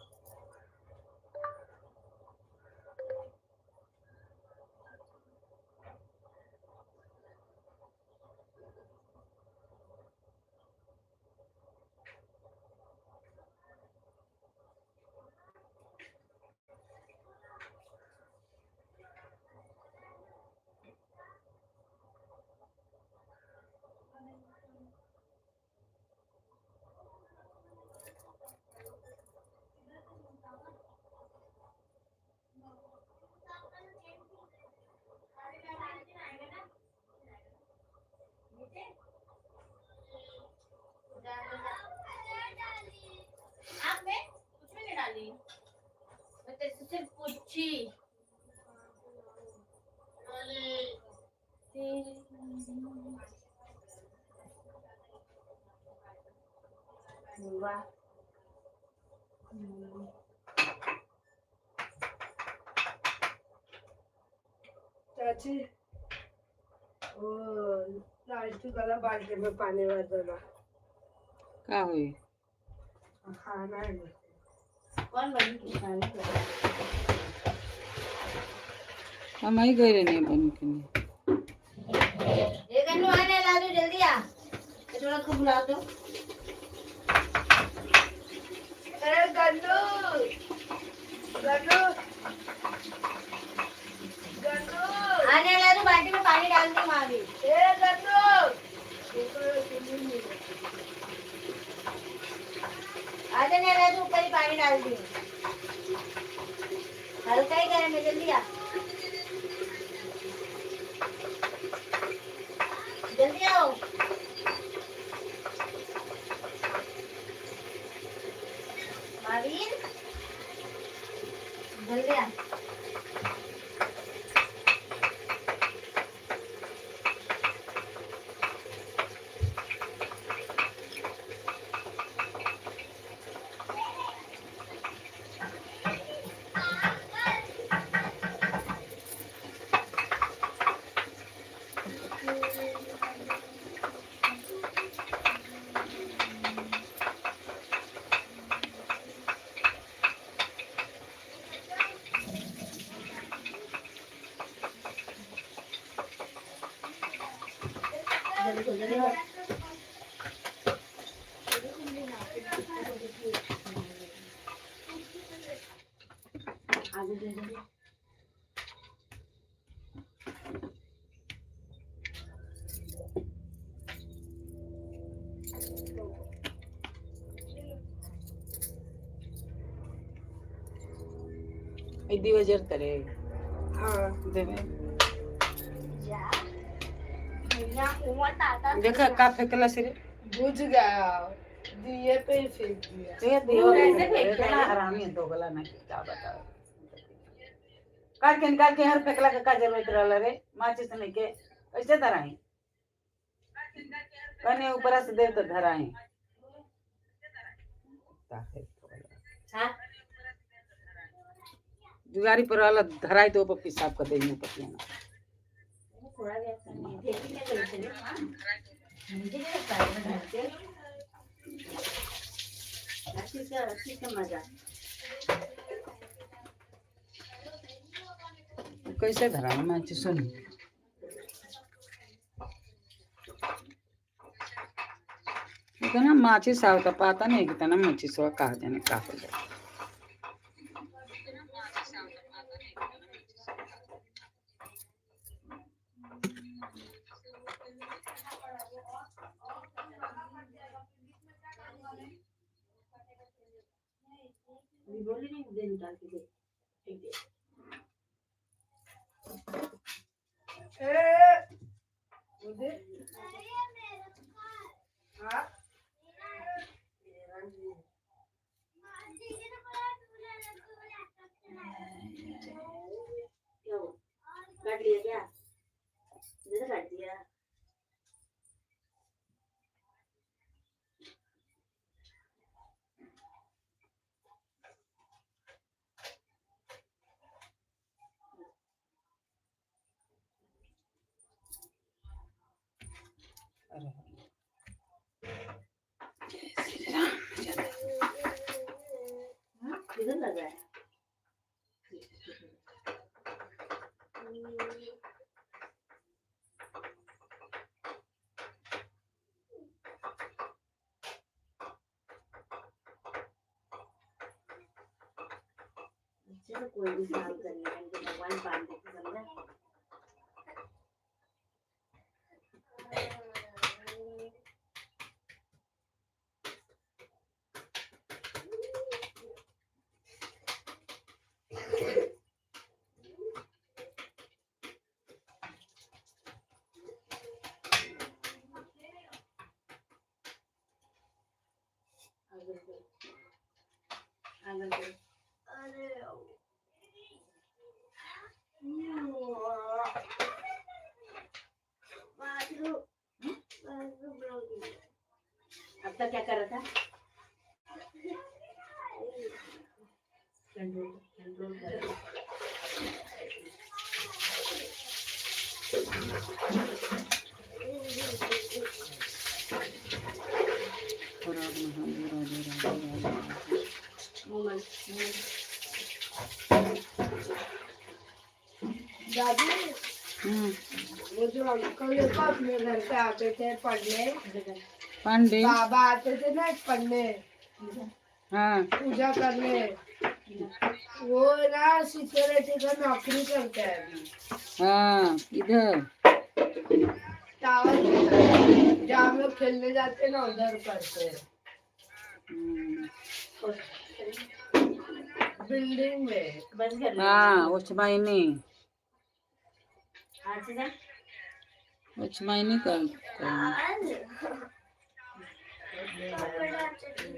आप में कुछ भी नहीं डाली, मैं तेरे से सिर्फ पूछी। वाह चाची वो लालटू गला बाल्टी में पानी भर देना। का हुई? खाना है कौन बनी किसानी को? हम ही गए नहीं बन के लिए। ये गन्नू आने ला दो, जल्दी आ। थोड़ा को बुला दो। अरे गन्नू गन्नू गन्नू आने ला दो, बाल्टी में पानी डाल दी माँ भी। ए गन्नू आधे ने ला दो, ऊपर ही पानी डाल दी। हल्का ही करेंगे, जल्दी आ। जल्दी आओ। महावीर जल्दी आ। जल्दी आओ। आगे दे दो। दिवस जर करे हाँ देवे जा भैया उमर ताता देखा का फेंकला से रे। बुझ गया दिए पे ही फेंक दिया। ये दियो कैसे फेंकता इतना है? हरामी दोगला नहीं क्या बताओ। काट के हर फेंकला का जरूरत रहला रे। माचिस नहीं के कैसे धराई कने ऊपर से देव तो धराई। हाँ दुआरी पर वाला धराई तो ऊपर पेशाब कर देंगे पतिया थोड़ा भी अच्छा नहीं देखी क्या करे चले मुझे क्या पार में डालते अच्छी से मजा। कैसे धराई माचिस सुन इतना माचिस आवता पता नहीं कितना माचिस हुआ कहा जाने का हो जाए। बोली नहीं दे निकाल के दे ठीक है। मुझे हाँ क्या हुआ? काट लिया क्या? जैसे काट दिया। अरे जय श्री राम। कोई भी काम करने का इनको भगवान बांध देते समझा। अब तक क्या कर रहा था? कंट्रोल कर। हर हर महादेव, राधे राधे राधे राधे। दादी, वो जो अंकल देखो अपने घर पे आते थे पढ़ने, पांडे। बाबा आते थे ना पढ़ने, हाँ पूजा करने, वो ना सिक्योरिटी का नौकरी करते हैं अभी। हाँ, इधर टावर के तरफ, जहाँ हम लोग खेलने जाते हैं ना उधर करते हैं, बिल्डिंग में। बंद कर हाँ उचमाइनी आज से जा। उचमाइनी करते हैं।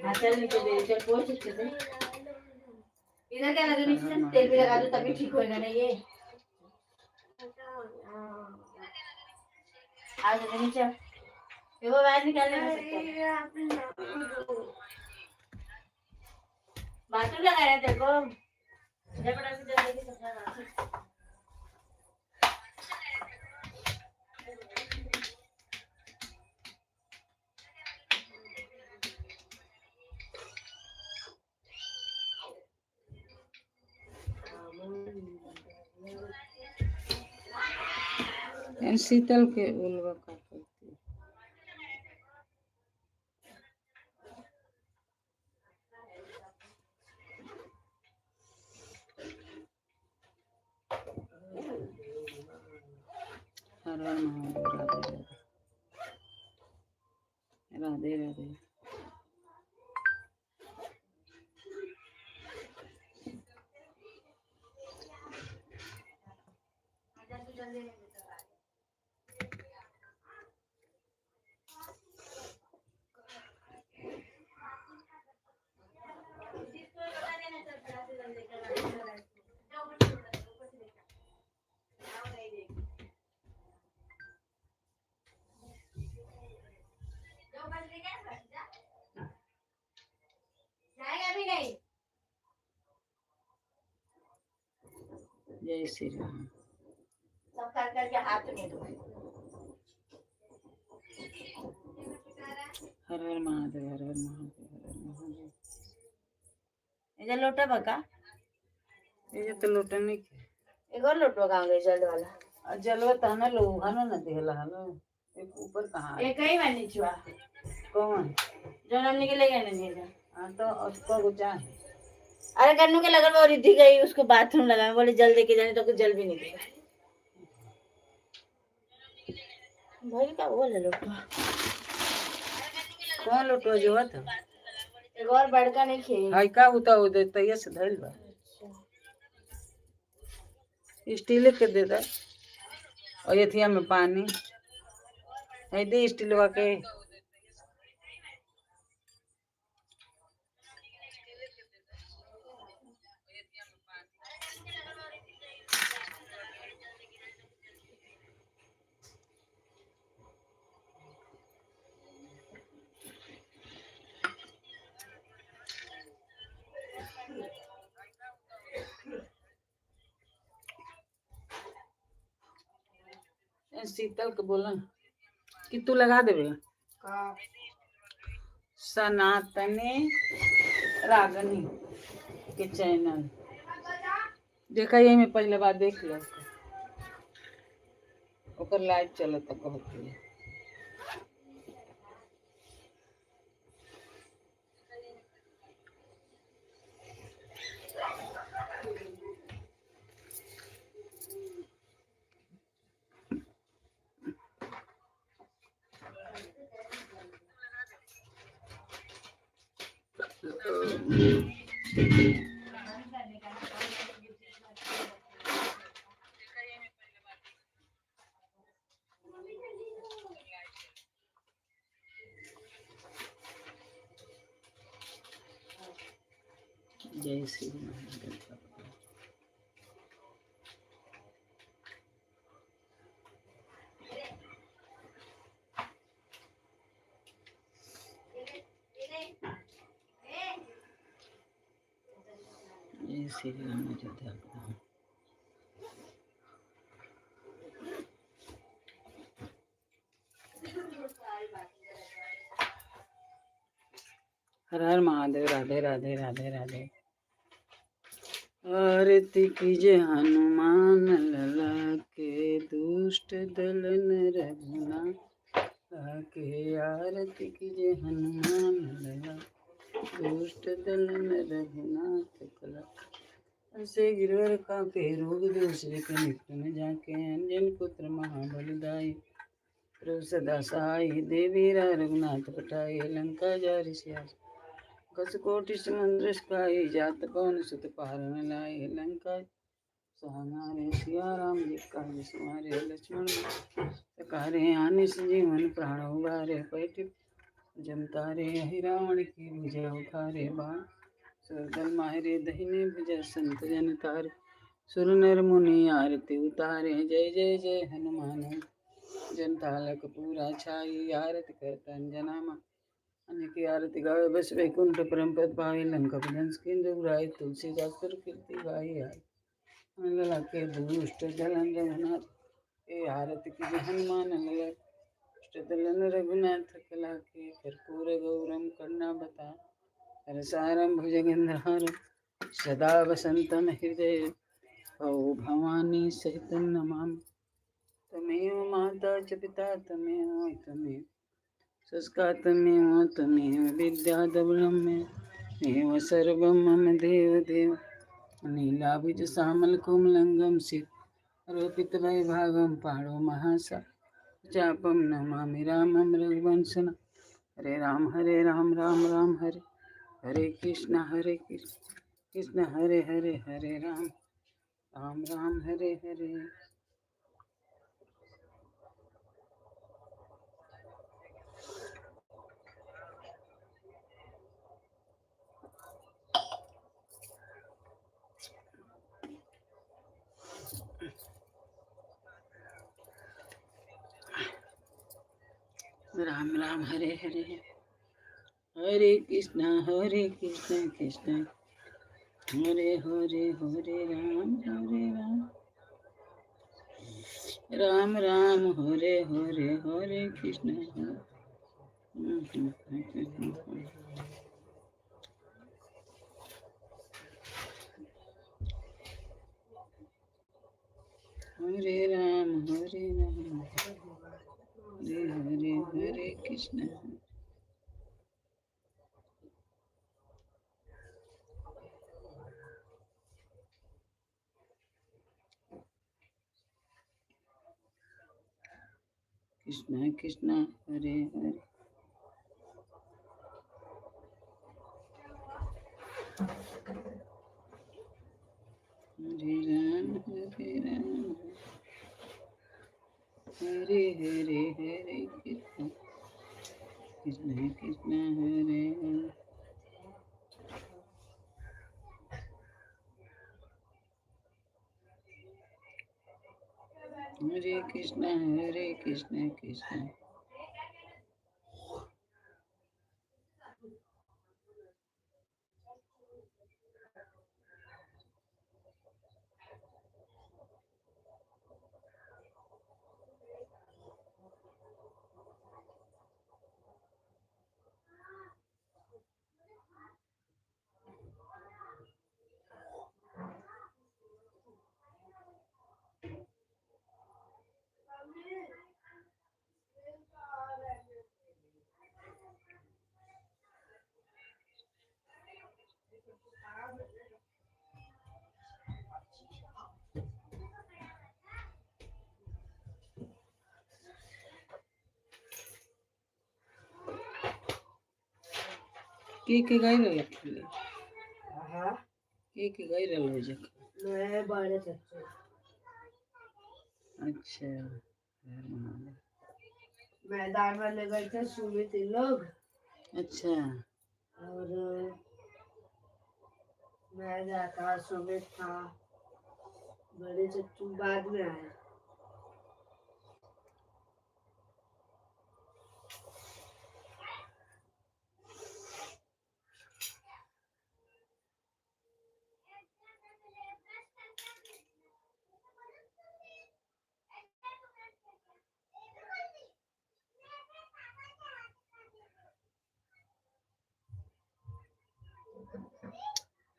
हाँ चल नीचे दे चल पोछ अच्छे से। इधर क्या लगा नीचे से तेल भी लगा दो तभी ठीक होएगा ना ये। आज नीचे ये वो वायर निकालने में सकता है। बाथरूम लगाया तेरे को जब बड़ा से जल्दी सफा शीतल के उल्वा का करती है। हर हर महादेव, राधे राधे राधे राधे। जय श्री राम। सब कर करके हाथ में दो। हर हर महादेव, हर हर महादेव, हर हर महादेव। इधर लोटा बका ये तो लोटा नहीं के। एक और लोटवा गांगे जल्द वाला जलवा ताना लो हनो न देला हनो एक ऊपर कहाँ है? एक ही मैंने छुआ कौन जो हमने के ले गए नहीं था। हाँ तो उसको गुचा है। अरे गन्नू के लगन वो रिद्धि गई उसको बाथरूम लगा बोले जल दे के जाने तो कुछ जल भी नहीं दिया भाई का वो ले लोटवा कौन लोटवा जो था एक और बड़का नहीं खे हाय का होता वो देता ये से धइल बा स्टील के दे दा और एथिया में पानी है दे स्टीलवा के। शीतल के बोला कि तू लगा देबे सनातनी रागनी के चैनल देखा यही में पहले बार देख लो ओकर लाइव चलत कहती है। जय श्री महादेव का पता। जय श्री राम अयोध्या का। हर हर महादेव। राधे राधे राधे राधे। आरती कीजे हनुमान लला के, दुष्ट दलन रघुनाथ के। आरती कीजे हनुमान लला, दुष्ट दलन रघुनाथ कला। से गिरवर कांपे रोग दूसरे के निकट न जाके, अंजन पुत्र महाबलदाई प्रभु सदा सहाय। देवीरा रघुनाथ पटाई, लंका जारि सिया कस कोटि समुद्र स्काई। जात पवन सुत पारण लाए, लंका सहारे सिया राम जी काज सवारे। लक्ष्मण सकारे आने संजीवन प्राण उबारे, पैठ जमतारे अहि रावण की विजय उठारे। बाण सरदल मारे दहिने भुज संत जन तारे, सुर नर मुनि आरती उतारे। जय जय जय हनुमान जनतालक पूरा छाई, आरती करत अंजनामा अनेक आरती गावे। बस वैकुंठ परम पद पावे, लंका विध्वंस के दुराई। तुलसीदास पर कीर्ति गाई आई, लला के दुष्ट दलन रघुनाथ के। आरती कीजे हनुमान लला, दुष्ट दलन रघुनाथ कला के। कर्पूर गौरम कर्णावतार, रसारं भुजगन्धहारं, सदा वसन्तं हृदये भवो भवानी सहितं नमामि। त्वमेव माता च पिता त्वमेव संस्कार त्वमेव विद्याधवलं मे सर्वं मम देव देव। नीलाभिजश्यामलकोमलंगं सिरोपितवैभागं पाणो महासा चापं नमामि रामं रघुवंशनं। हरे राम राम राम हरे हरे कृष्ण कृष्ण हरे हरे हरे राम राम राम हरे हरे। राम राम हरे हरे हरे कृष्ण कृष्ण हरे हरे हरे राम राम राम हरे हरे हरे कृष्ण हरे राम हरे हरे हरे कृष्ण। कृष्ण कृष्ण हरे हरे हरे राम हरे हरे हरे कृष्ण कृष्ण कृष्ण हरे हरे हरे कृष्ण कृष्ण। के गई रही अकेले हाँ के गई रही जख मैं बड़े चच्चू अच्छा हर हर महादेव मैदान में ले गए थे सुमित इन लोग अच्छा और मैं जाता सुमित था बड़े चच्चू बाद में आए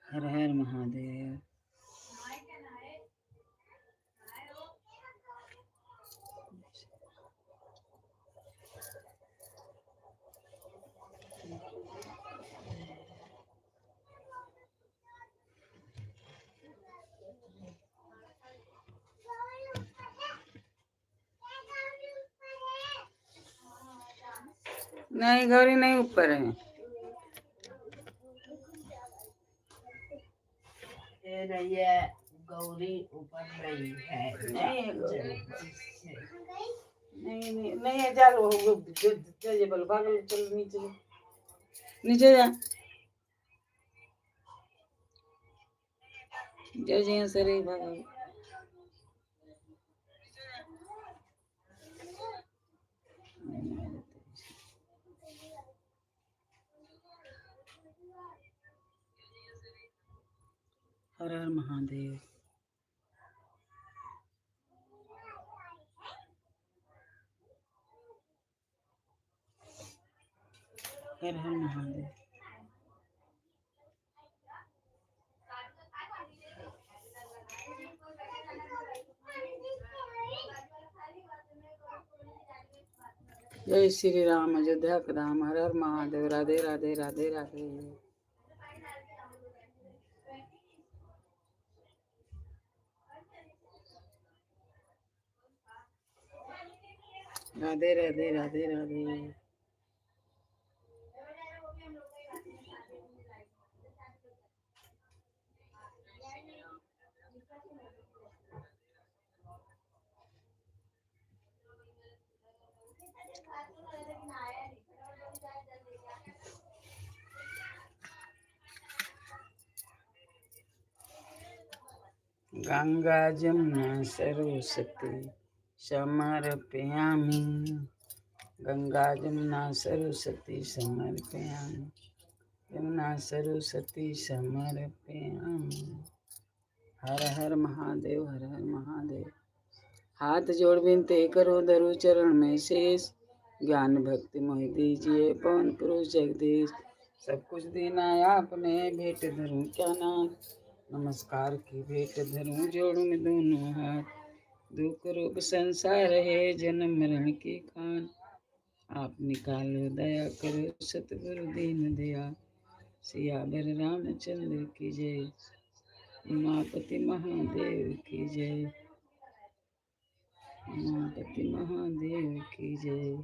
हर हर महादेव नहीं गौरी नहीं ऊपर है ये नहीं है गौरी ऊपर नहीं है नहीं है गौरी जल्दी नहीं है चलो जो बोल भागल चल नीचे जा जय जय सरे भागल हर हर महादेव हर हर महादेव जय श्री राम अयोध्या के धाम हर हर महादेव राधे राधे राधे राधे राधे राधे राधे राधे गंगा जमुना सरस्वती समर्पयामि गंगा जमुना सरस्वती समर्पयामि यमुना सरस्वती समर्पयामि हर हर महादेव हर हर महादेव हाथ जोड़ विनती करो धरु चरण में शेष ज्ञान भक्ति मोहि दीजिए पवन पुरुष जगदीश सब कुछ देना आपने भेंट धरूं क्या नाम नमस्कार की भेंट धरूं जोड़ूं में दोनों हाथ दुख रूप संसार है जन्म मरण की खान आप निकालो दया करो सतगुरु दीन दया सियावर रामचंद्र की जय उमापति महादेव की जय उमापति महादेव की जय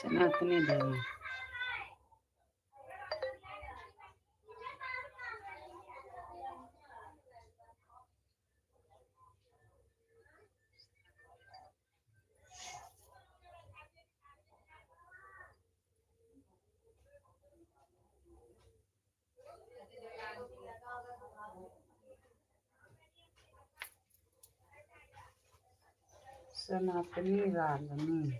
सनातनी धर्म। सनातनी रागनी।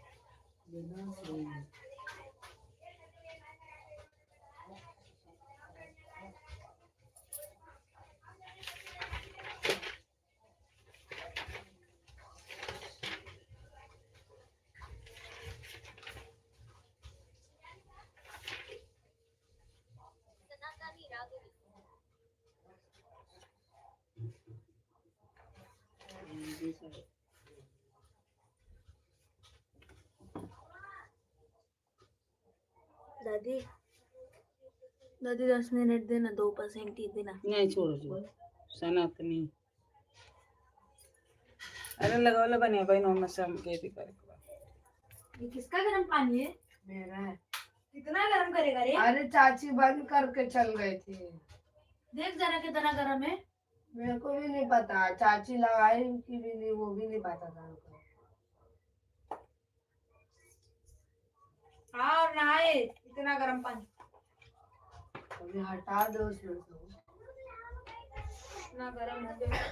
दादी दादी 10 मिनट देना, 2% ही देना। नहीं छोड़ो सनातनी। अरे लगाओ बनिया भाई नॉन में हम के दी करे। ये किसका गर्म पानी है? मेरा है। कितना गर्म करेगा रे? अरे चाची बंद करके चल गई थी। देख जरा कितना गर्म है। मेरे को भी नहीं पता, चाची लगाई कि भी नहीं, वो भी नहीं पता था उनको। हाँ और नहाए इतना गर्म पानी। अभी हटा दो उसमें से। इतना गर्म हो गया।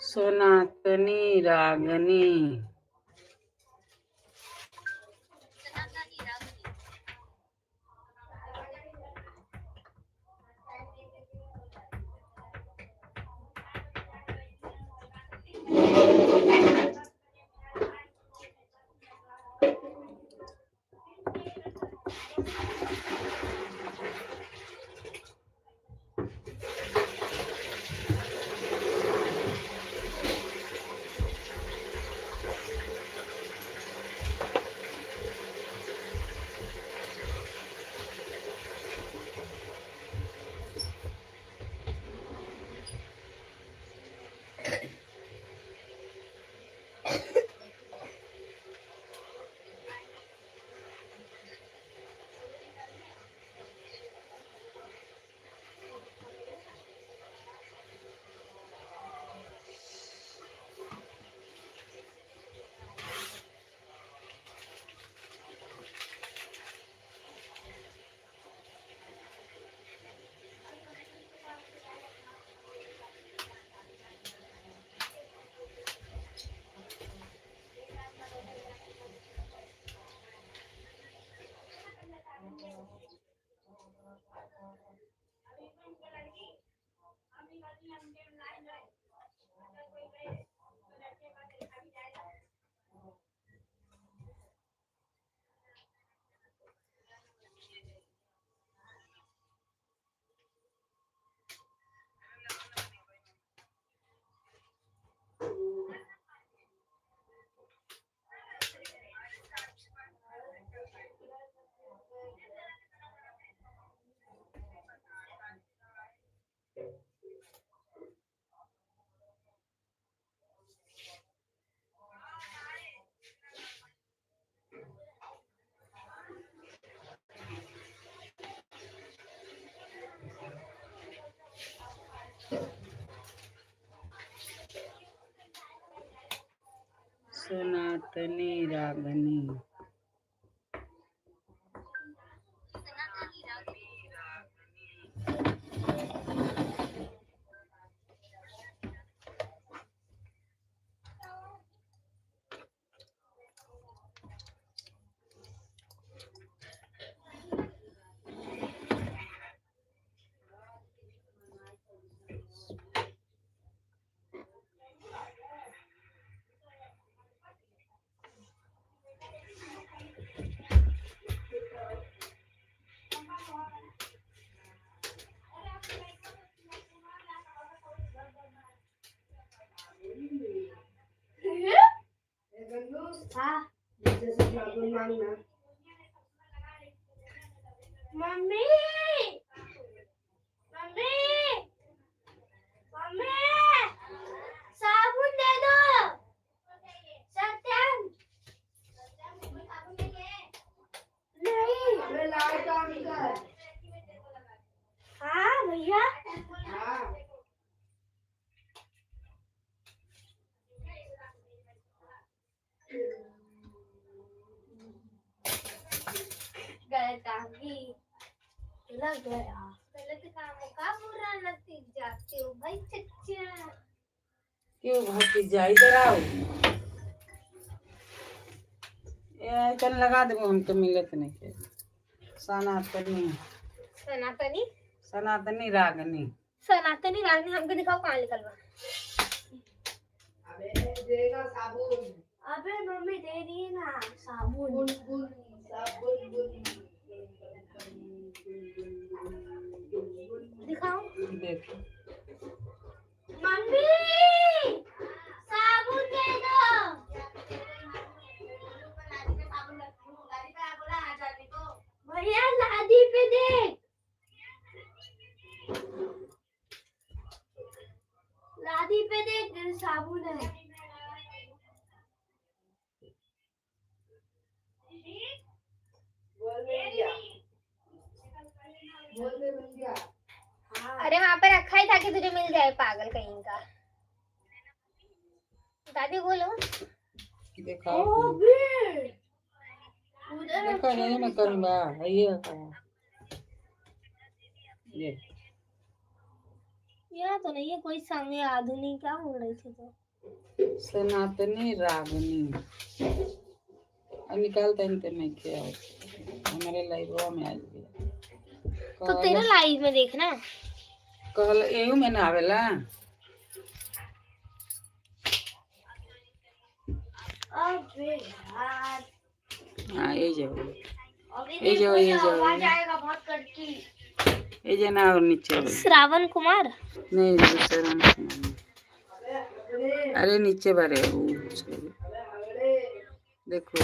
सनातनी रागनी। सनातनी रागनी। हाँ जैसे साबुन मांगना। मम्मी मम्मी मम्मी साबुन दे दो। सत्यम नहीं। अरे लाइट ऑन कर। हाँ भैया। हाँ गलत काम की लग गया। गलत कामों का बुरा नतीजा जाते हो भाई चच्चा। क्यों भाती जा, इधर आओ। ये चल लगा दे, हमके मिलत नहीं के। सनातनी सनातनी सनातनी रागनी। सनातनी रागनी हमको दिखाओ कहाँ लिखल बा। अबे देगा साबुन। अबे मम्मी दे दी ना साबुन। बुलबुल साबुन दिखाओ देख मम्मी साबुन दे दो। भैया लादी पे देख। लादी पे देख साबुन है। बोल दे भैया। अरे वहाँ पे रखा ही था कि तुझे मिल जाए पागल कहीं का। दादी बोलो। दिखाओ उधर देखो नहीं मैं करूँगा ये यहाँ तो नहीं है कोई संगे आधुनिक क्या बोल रही थी तो। सनातनी रागनी अब निकालते हैं तो नहीं क्या हमारे लाइव में आ गया। तो तेरा लाइव में देखना। कल एहू में ना आवेला। अबे यार हाँ ये जो अभी ये जो ये जो आवाज आएगा बहुत कड़की। ये जो ना और नीचे श्रावण कुमार नहीं दूसरा नहीं। अरे नीचे बारे देखो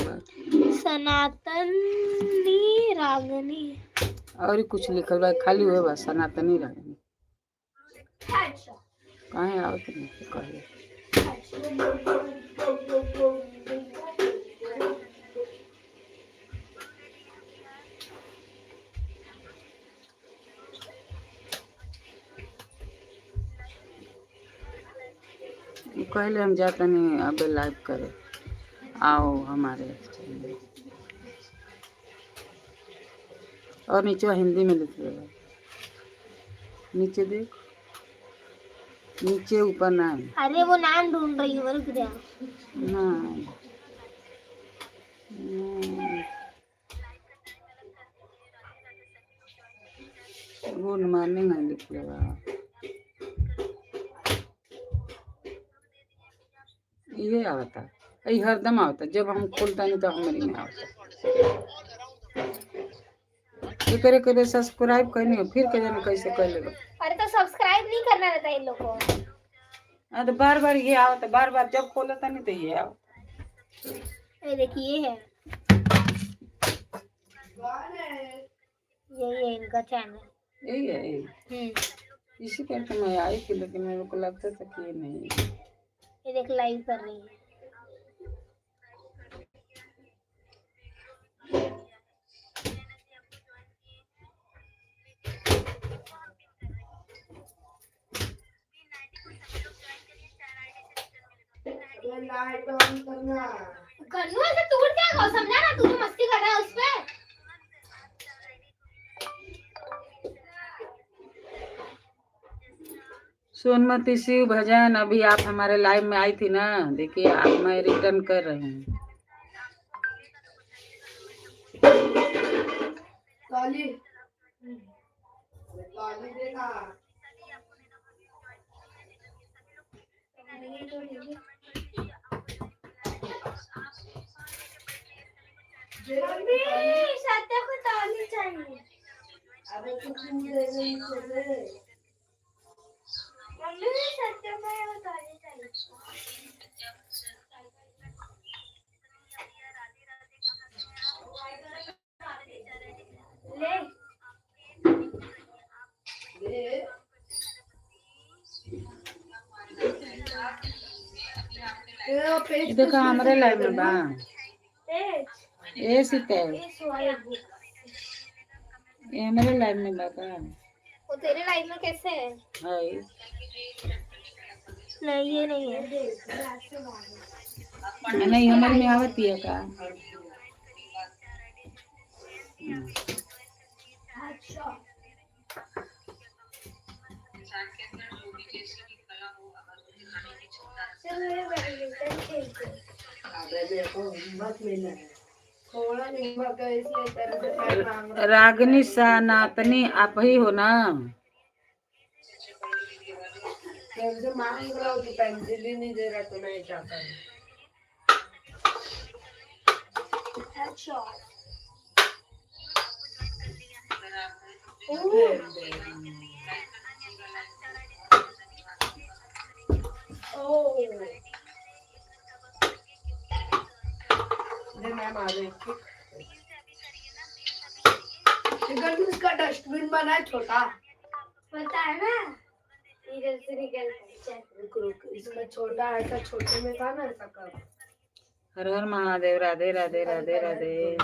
सनातनी रागनी और कुछ लिखल बा खाली हुए बा सनातनी रागनी। कहाँ आओ तो नहीं कहे कहले हम जाते नहीं अब लाइव करे आओ हमारे चैनल। और नीचे हिंदी में लिख देगा नीचे देख नीचे ऊपर ना है। अरे वो नाम ढूंढ रही हूँ रुक जा। ना गुड मॉर्निंग है लिख लेगा। ये आता ये हरदम आता जब हम खोलता नहीं तो हमारी में आता। ये करे सब्सक्राइब करनी हो फिर करे ना कैसे कर लेगा। अरे तो सब्सक्राइब नहीं करना रहता इन लोग को। हाँ तो बार बार ये आवता बार बार जब खोलता नहीं तो ये आवता। ये देखिए है यही है इनका चैनल। यही है इसी करके मैं आई थी लेकिन मेरे को लगता था कि ये नहीं है। ये देख लाइव कर रही है। लाइट ऑन करना। कन्नू ऐसे टूट जाएगा, समझा ना, तू तो मस्ती कर रहा है उस पे। सोनमती शिव भजन, अभी आप हमारे लाइव में आई थी ना, देखिए आप, मैं रिटर्न कर रही हूँ। ताली ताली देगा। मम्मी सत्या को ताली चाहिए। अबे तू क्यों दे रही है? मम्मी सत्या को ताली चाहिए। ले दे तेरा पेज ये देखो हमारे लाइव में बा, ये सीते ये हमारे लाइव में बा का वो तेरे लाइफ में कैसे है? है। नहीं ये नहीं है। नहीं हमारे में आवती है का। अच्छा अबे मेरे को हिम्मत मिला है, थोड़ा हिम्मत है इसलिए तेरे से पैर मांग रहा हूं। रागनी सनातनी आप ही हो ना? तेरे से मांग रहा हूँ, तू पेंसिल ही नहीं दे रहा, तो मैं क्या करूं? मैम आ गई। इसका डस्टबिन बना है छोटा, पता है ना, इधर से निकल। रुक रुक, इसका छोटा ऐसा छोटे में था ना, ऐसा कर। हर हर महादेव, राधे राधे राधे राधे।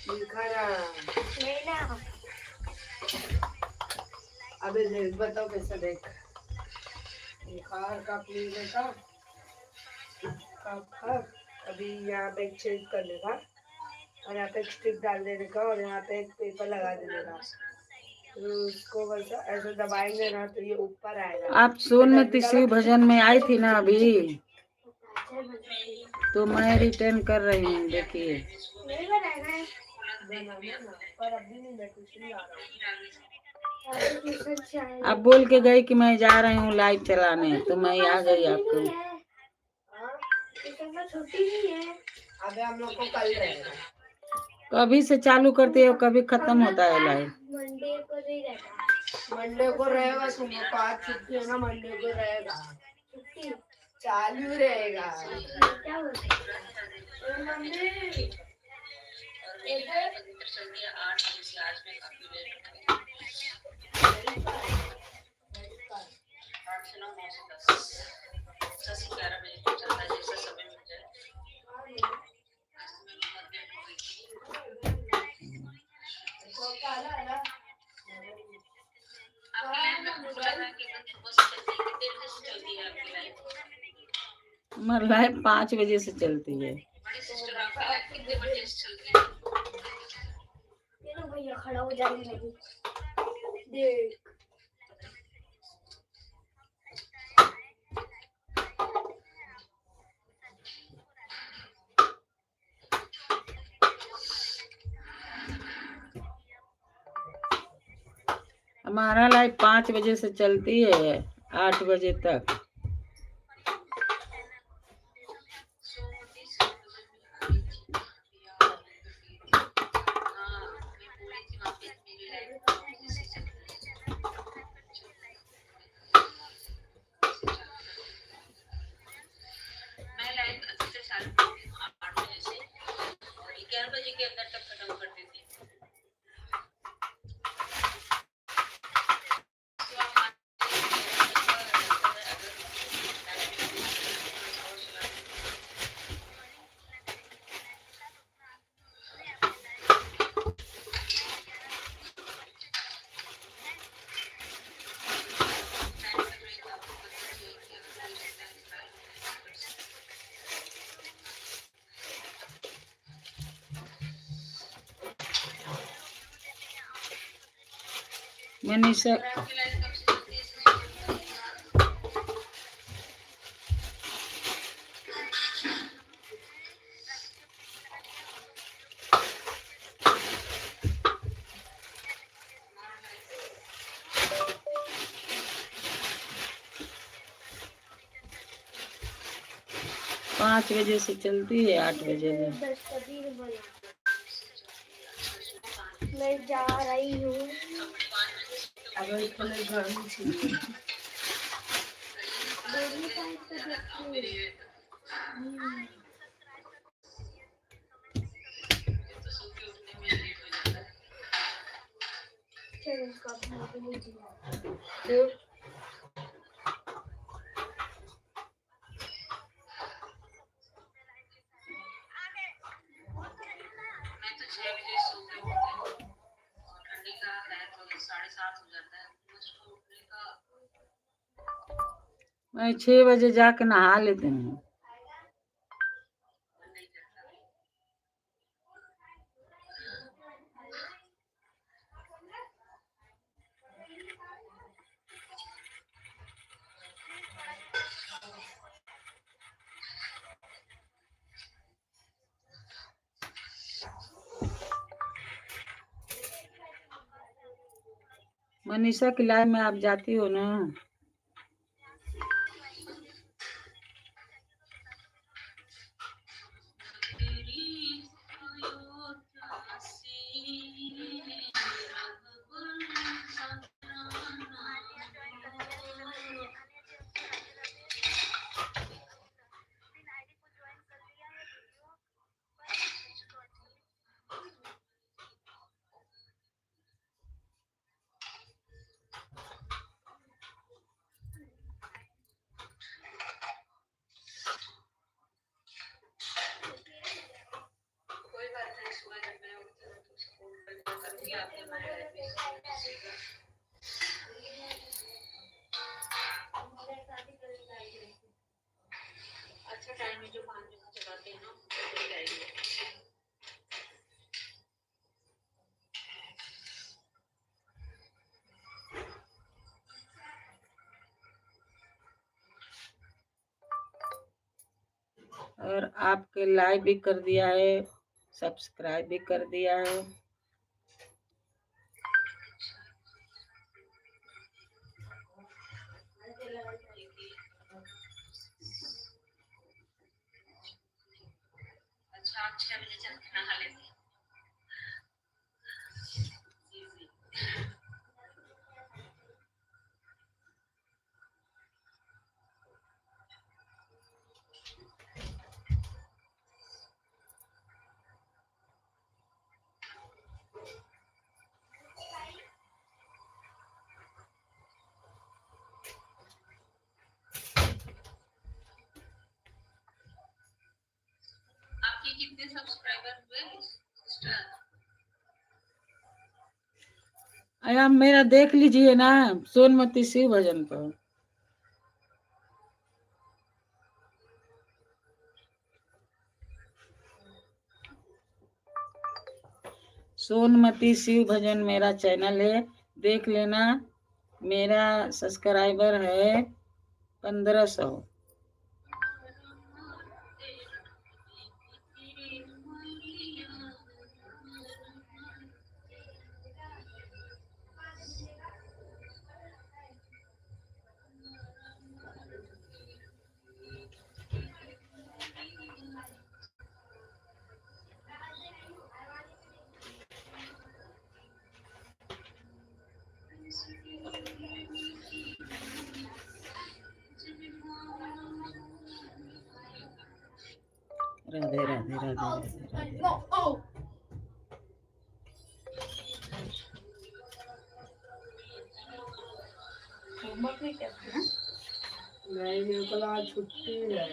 लिखा ना। नहीं ना, अबे देख, बताओ कैसे देख। कार का प्लीज का अभी यहाँ पे एक चेंज कर लेगा, और यहाँ पे एक स्टिक डाल देने का, और यहाँ पे एक पेपर लगा देने का। तो उसको बस ऐसे दबाएंगे ना, तो ये ऊपर आएगा। आप सोनमती शिव भजन में आई थी ना अभी, तो मैं रिटर्न कर रही हूँ, देखिए। नहीं बनाना है। पर अभी नहीं, मैं ट्यूशन जा रहा हूँ। आप बोल के गई कि मैं जा रही हूँ लाइव चलाने, तो मैं आ गई आपको। छुट्टी नहीं है। अबे हम लोग को कल रहेगा। कभी से चालू करते हो, कभी खत्म होता है लाइव। मंडे को नहीं रहता। मंडे को रहेगा, तुमको आज छुट्टी है ना, मंडे को रहेगा, छुट्टी चालू रहेगा। क्या बोलते हैं? मम्मी हमारी लाइव 5 बजे से चलती है। भैया खड़ा हो जाने लगी। देख हमारा लाइव 5 बजे से चलती है 8 बजे तक। मनीषा 5 बजे से चलती है 8 बजे में। मैं जा रही हूँ। अगर इतने गर्म चाहिए मैं 6 बजे जाके नहा लेती हूँ। मनीषा की लाइव में आप जाती हो ना? अच्छा टाइम है जो 5 बजे चलाते हैं ना, वो जाएगी। और आपके लाइक भी कर दिया है, सब्सक्राइब भी कर दिया है। अच्छा आप 6 बजे चल के नहा लेते हैं। आपके कितने सब्सक्राइबर हुए सिस्टर? आप मेरा देख लीजिए ना, सोनमती शिव भजन पर। सोनमती शिव भजन मेरा चैनल है, देख लेना। मेरा सब्सक्राइबर है 1500। राधे राधे राधे राधे राधे। नहीं मेरे को आज छुट्टी है,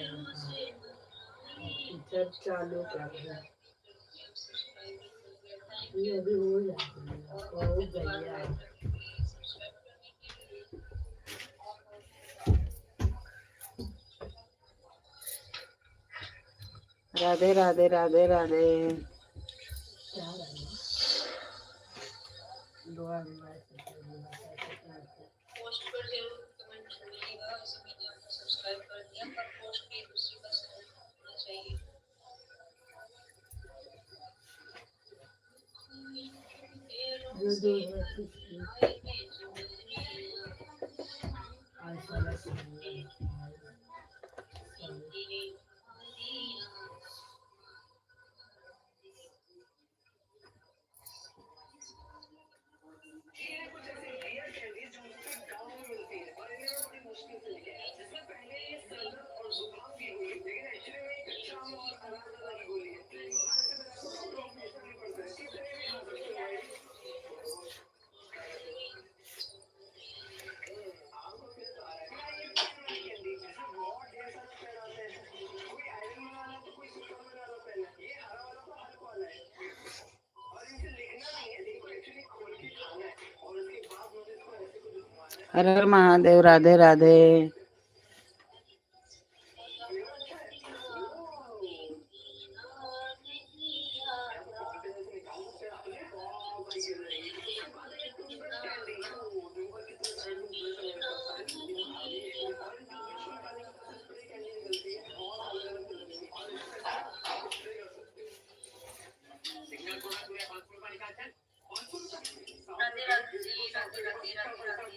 जब चालू कर ये अभी हो जाती है। ओ भैया राधे राधे राधे राधे। दुआ रिवाइज पोस्ट पर जरूर कमेंट छोड़िएगा। वैसे मैंने आपको सब्सक्राइब कर दिया, पर पोस्ट भी दूसरे का होना चाहिए। हर हर महादेव। राधे राधे। राधे राधे जी, राधे राधे, राधे राधे।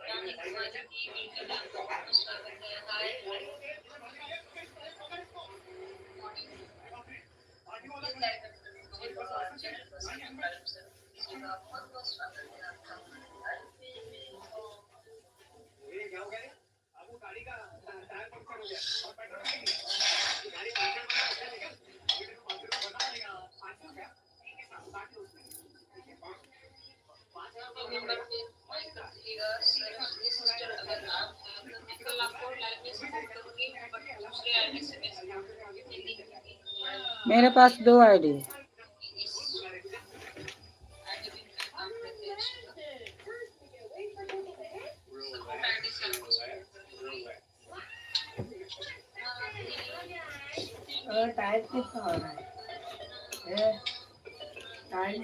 रानी कुमारी की बिल्कुल आपका स्वागत है। हाय चैनल को सब्सक्राइब कीजिएगा। बहुत बहुत स्वागत है आपका। नंबर पे लाइक कर दीजिएगा। सरस्वती सिस्टर, अगर आप मैं कल आपको लाइव में सपोर्ट करूंगी, बट दूसरे आईडी से मेरे पास 2 आईडी है। टाइम कितना हो रहा है? टाइम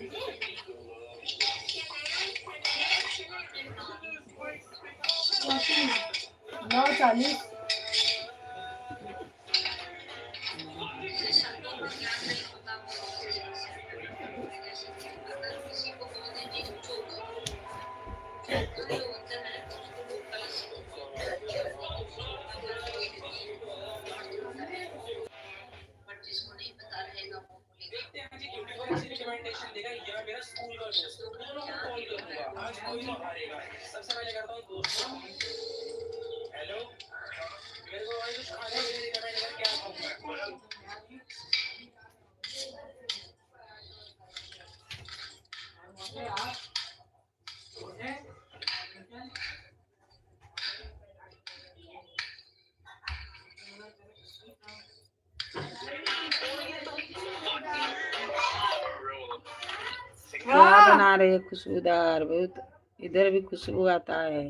9:40। क्या बना रहे खुशबूदार? बहुत इधर भी खुशबू आता है।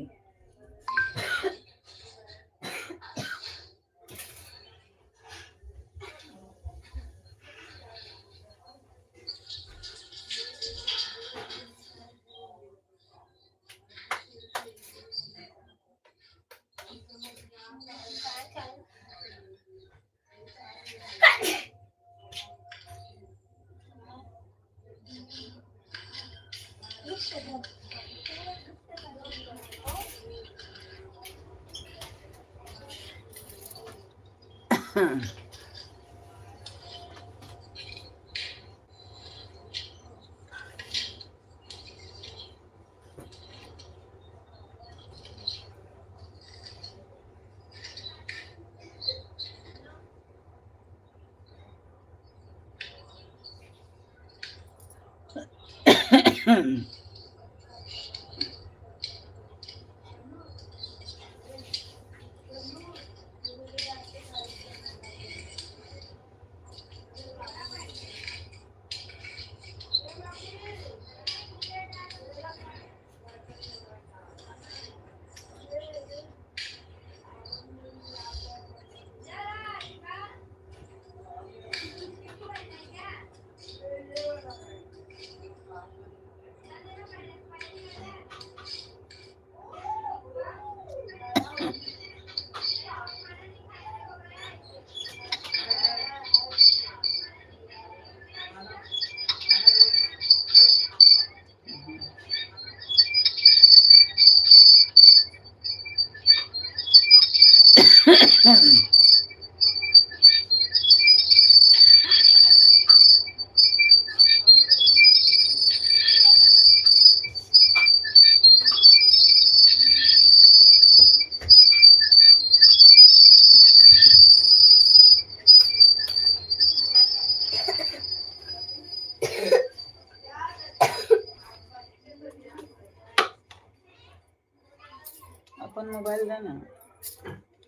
अपन मोबाइल देना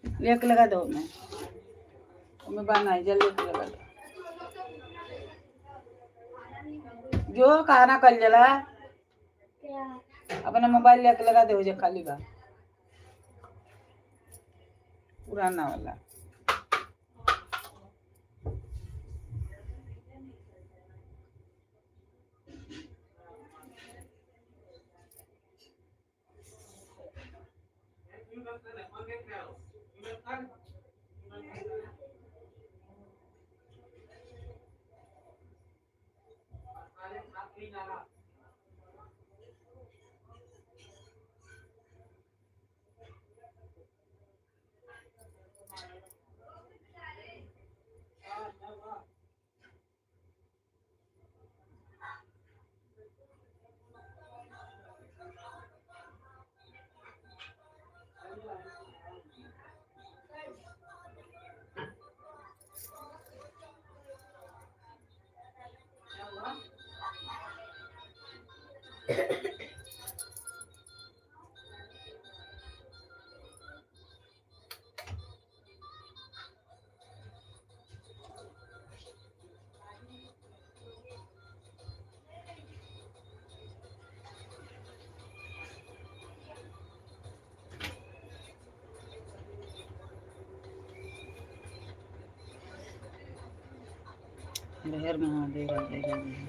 लेक लगा दो मैं बाना है जल्दी लगा दो जो खाना कर जला अपना मोबाइल लेके लगा दे जो खाली बा पुराना वाला हर महादेव राधे राधे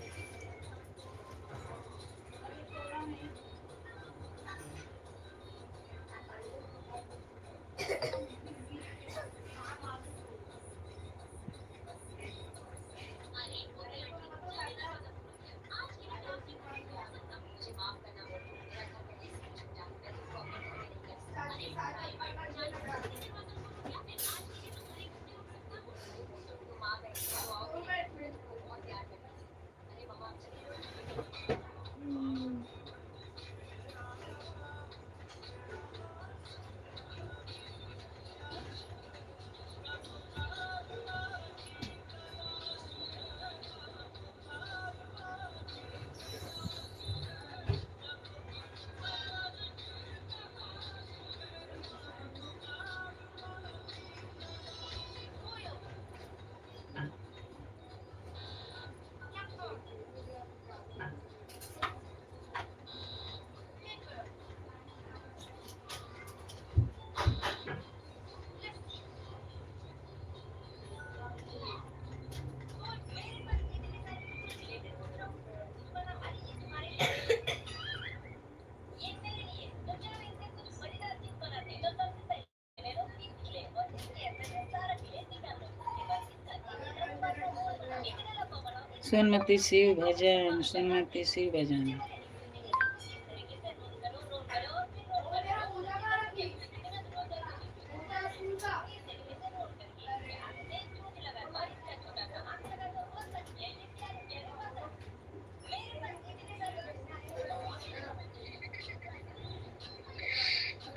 सुनमति शिव भजन सुनमति शिव भजन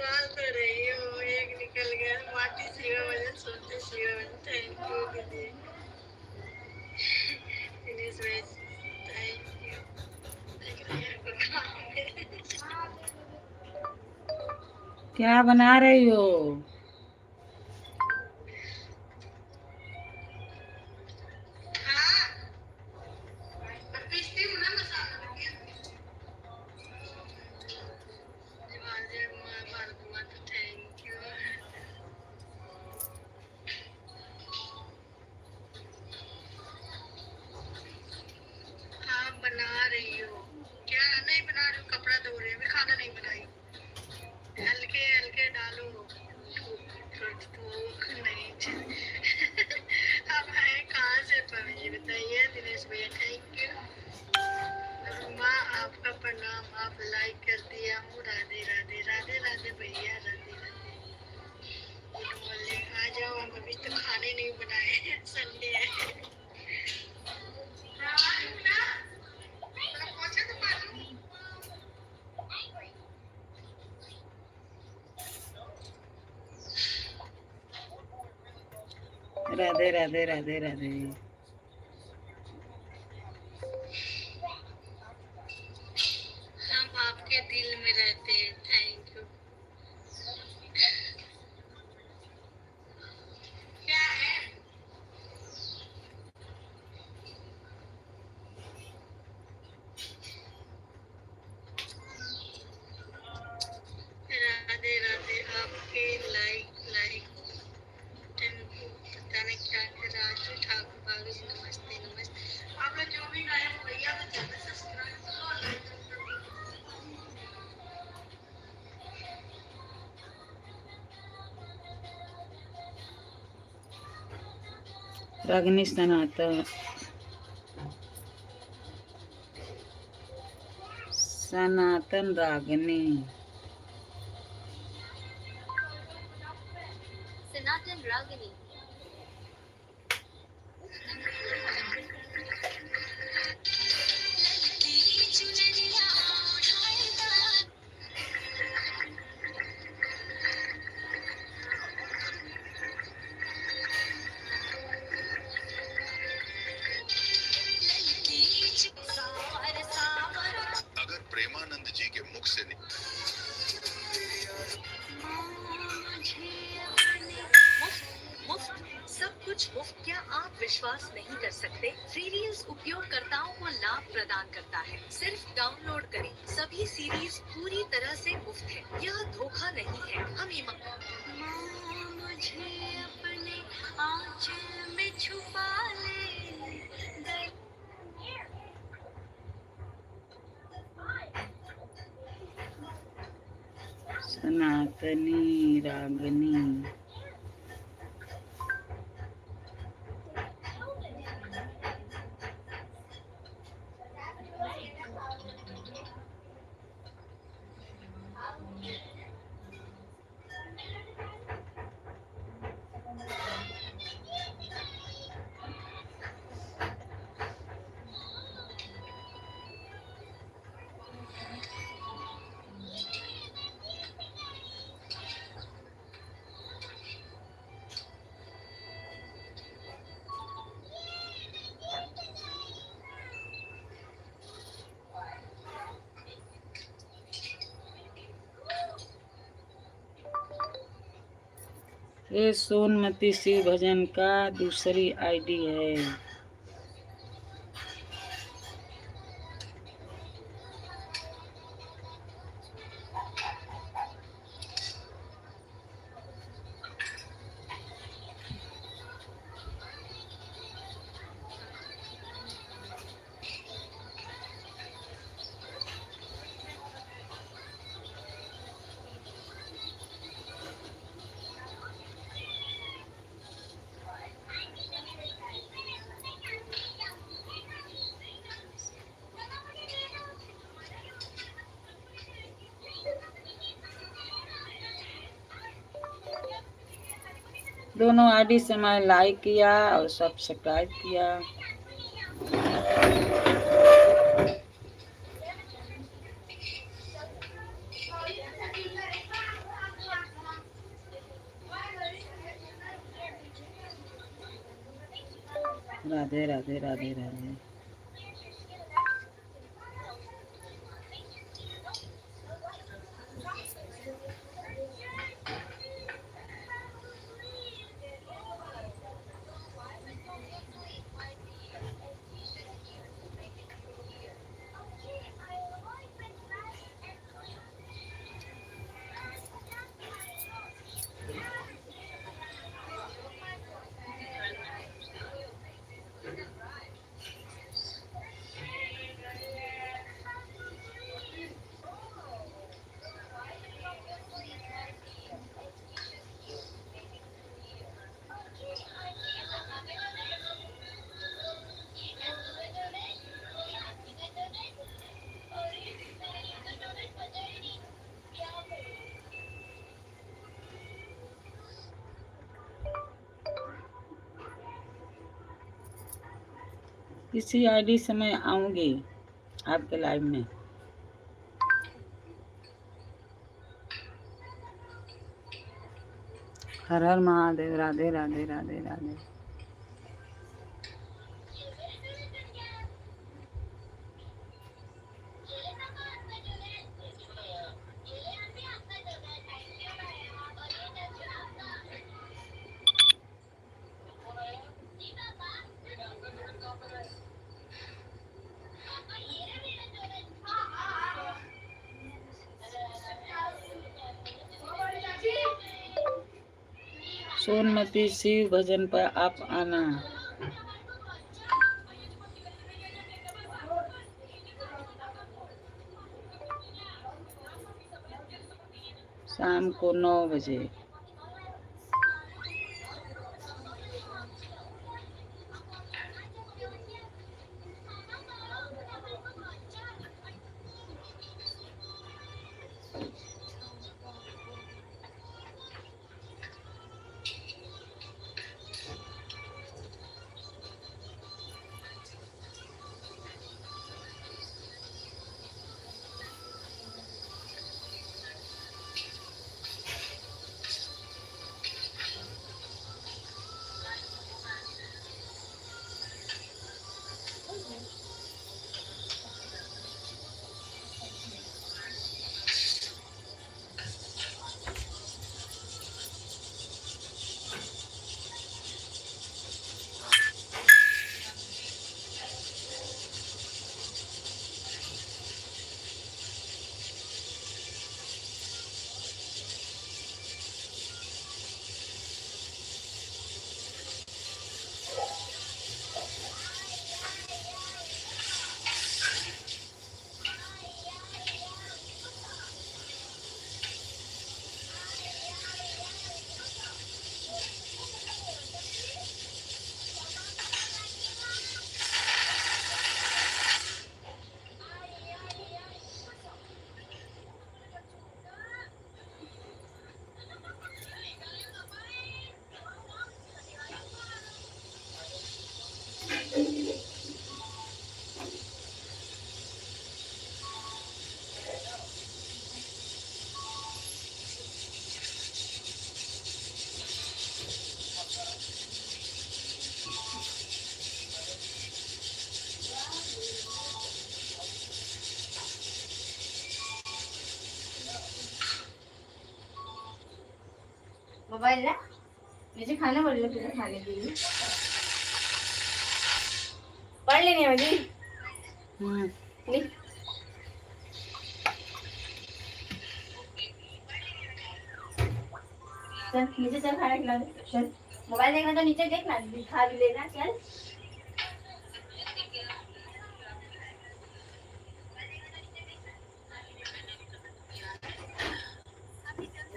डाल तो रही हूँ एक निकल गया माटी शिवा भजन सुनते शिवा भजन थैंक यू दीदी दिनेश भाई थैंक यू देख रही है क्या बना रही हो बना रही हो क्या नहीं बना रही हूँ कपड़ा धो रही हूँ मैं खाना नहीं बनाई हल्के हल्के डालो नहीं अब है कहाँ से पहुँची बताइए दिनेश भैया थैंक यू माँ आपका प्रणाम आप लाइक कर दिया हूँ राधे राधे राधे राधे भैया राधे राधे राधे राधे राधे राधे। हम आपके दिल में रहते हैं। Thank you. क्या है? राधे राधे। आपके लाइक पता नहीं क्या है। राजू ठाकुर भाभी जी नमस्ते नमस्ते। आप लोग जो भी गायब भैया तो चैनल सब्सक्राइब करो। रागिनी सनातन सनातन रागिनी सनातन रागिनी। अगर प्रेमानंद जी के मुख से मुफ्त सब कुछ मुफ्त। क्या आप विश्वास नहीं कर सकते? सीरीज उपयोगकर्ताओं को लाभ प्रदान करता है। सिर्फ डाउनलोड करें। सभी सीरीज पूरी तरह से मुफ्त है। यह धोखा नहीं है। मुझे अपने आंचल में छुपा ले। सनातनी रागिनी। ये सोनमती शिव भजन का दूसरी आईडी है। दोनों आईडी से मैं लाइक किया और सब्सक्राइब किया। राधे राधे राधे राधे। इसी आईडी से मैं आऊंगी आपके लाइव में। हर हर महादेव। राधे राधे राधे राधे। सोनमती शिव भजन पर आप आना। शाम को 9 बजे। मोबाइल ना मुझे खाना बोल रहे थे खाने के लिए पढ़ लेनी है मुझे नहीं चल नीचे चल खाना खिला दे चल मोबाइल देखना तो नीचे देखना दिखा भी लेना चल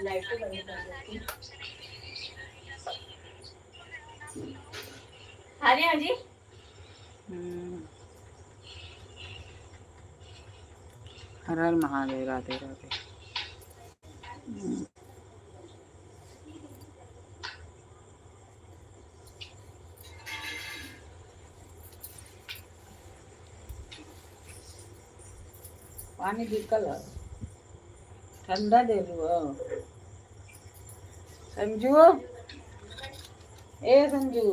लाइट तो बंद कर दे खा रहे हैं जी हर हर महादेव। राधे राधे। पानी बिकल है, ठंडा दे लो। संजू, ए संजू,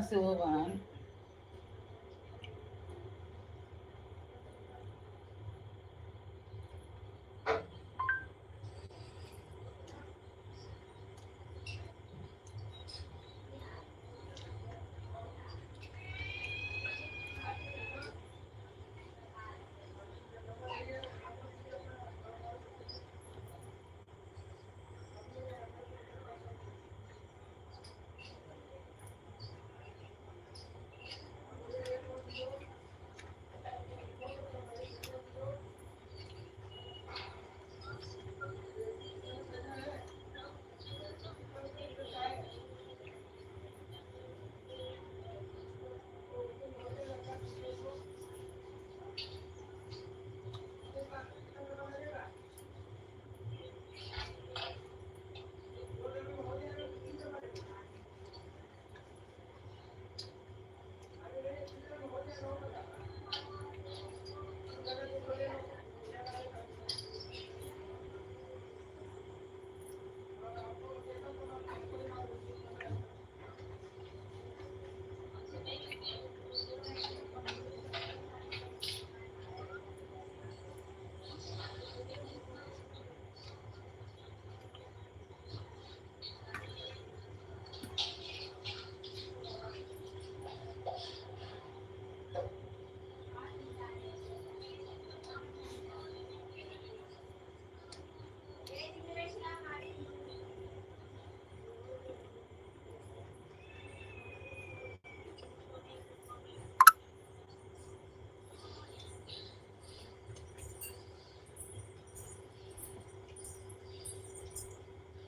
से होगा।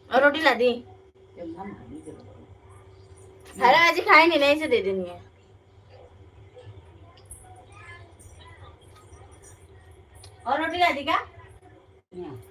और रोटी ला दी। एकदम भारी दे दो। अरे आज खाएंगे नहीं, से दे देनी है। और रोटी ला दी क्या? हाँ।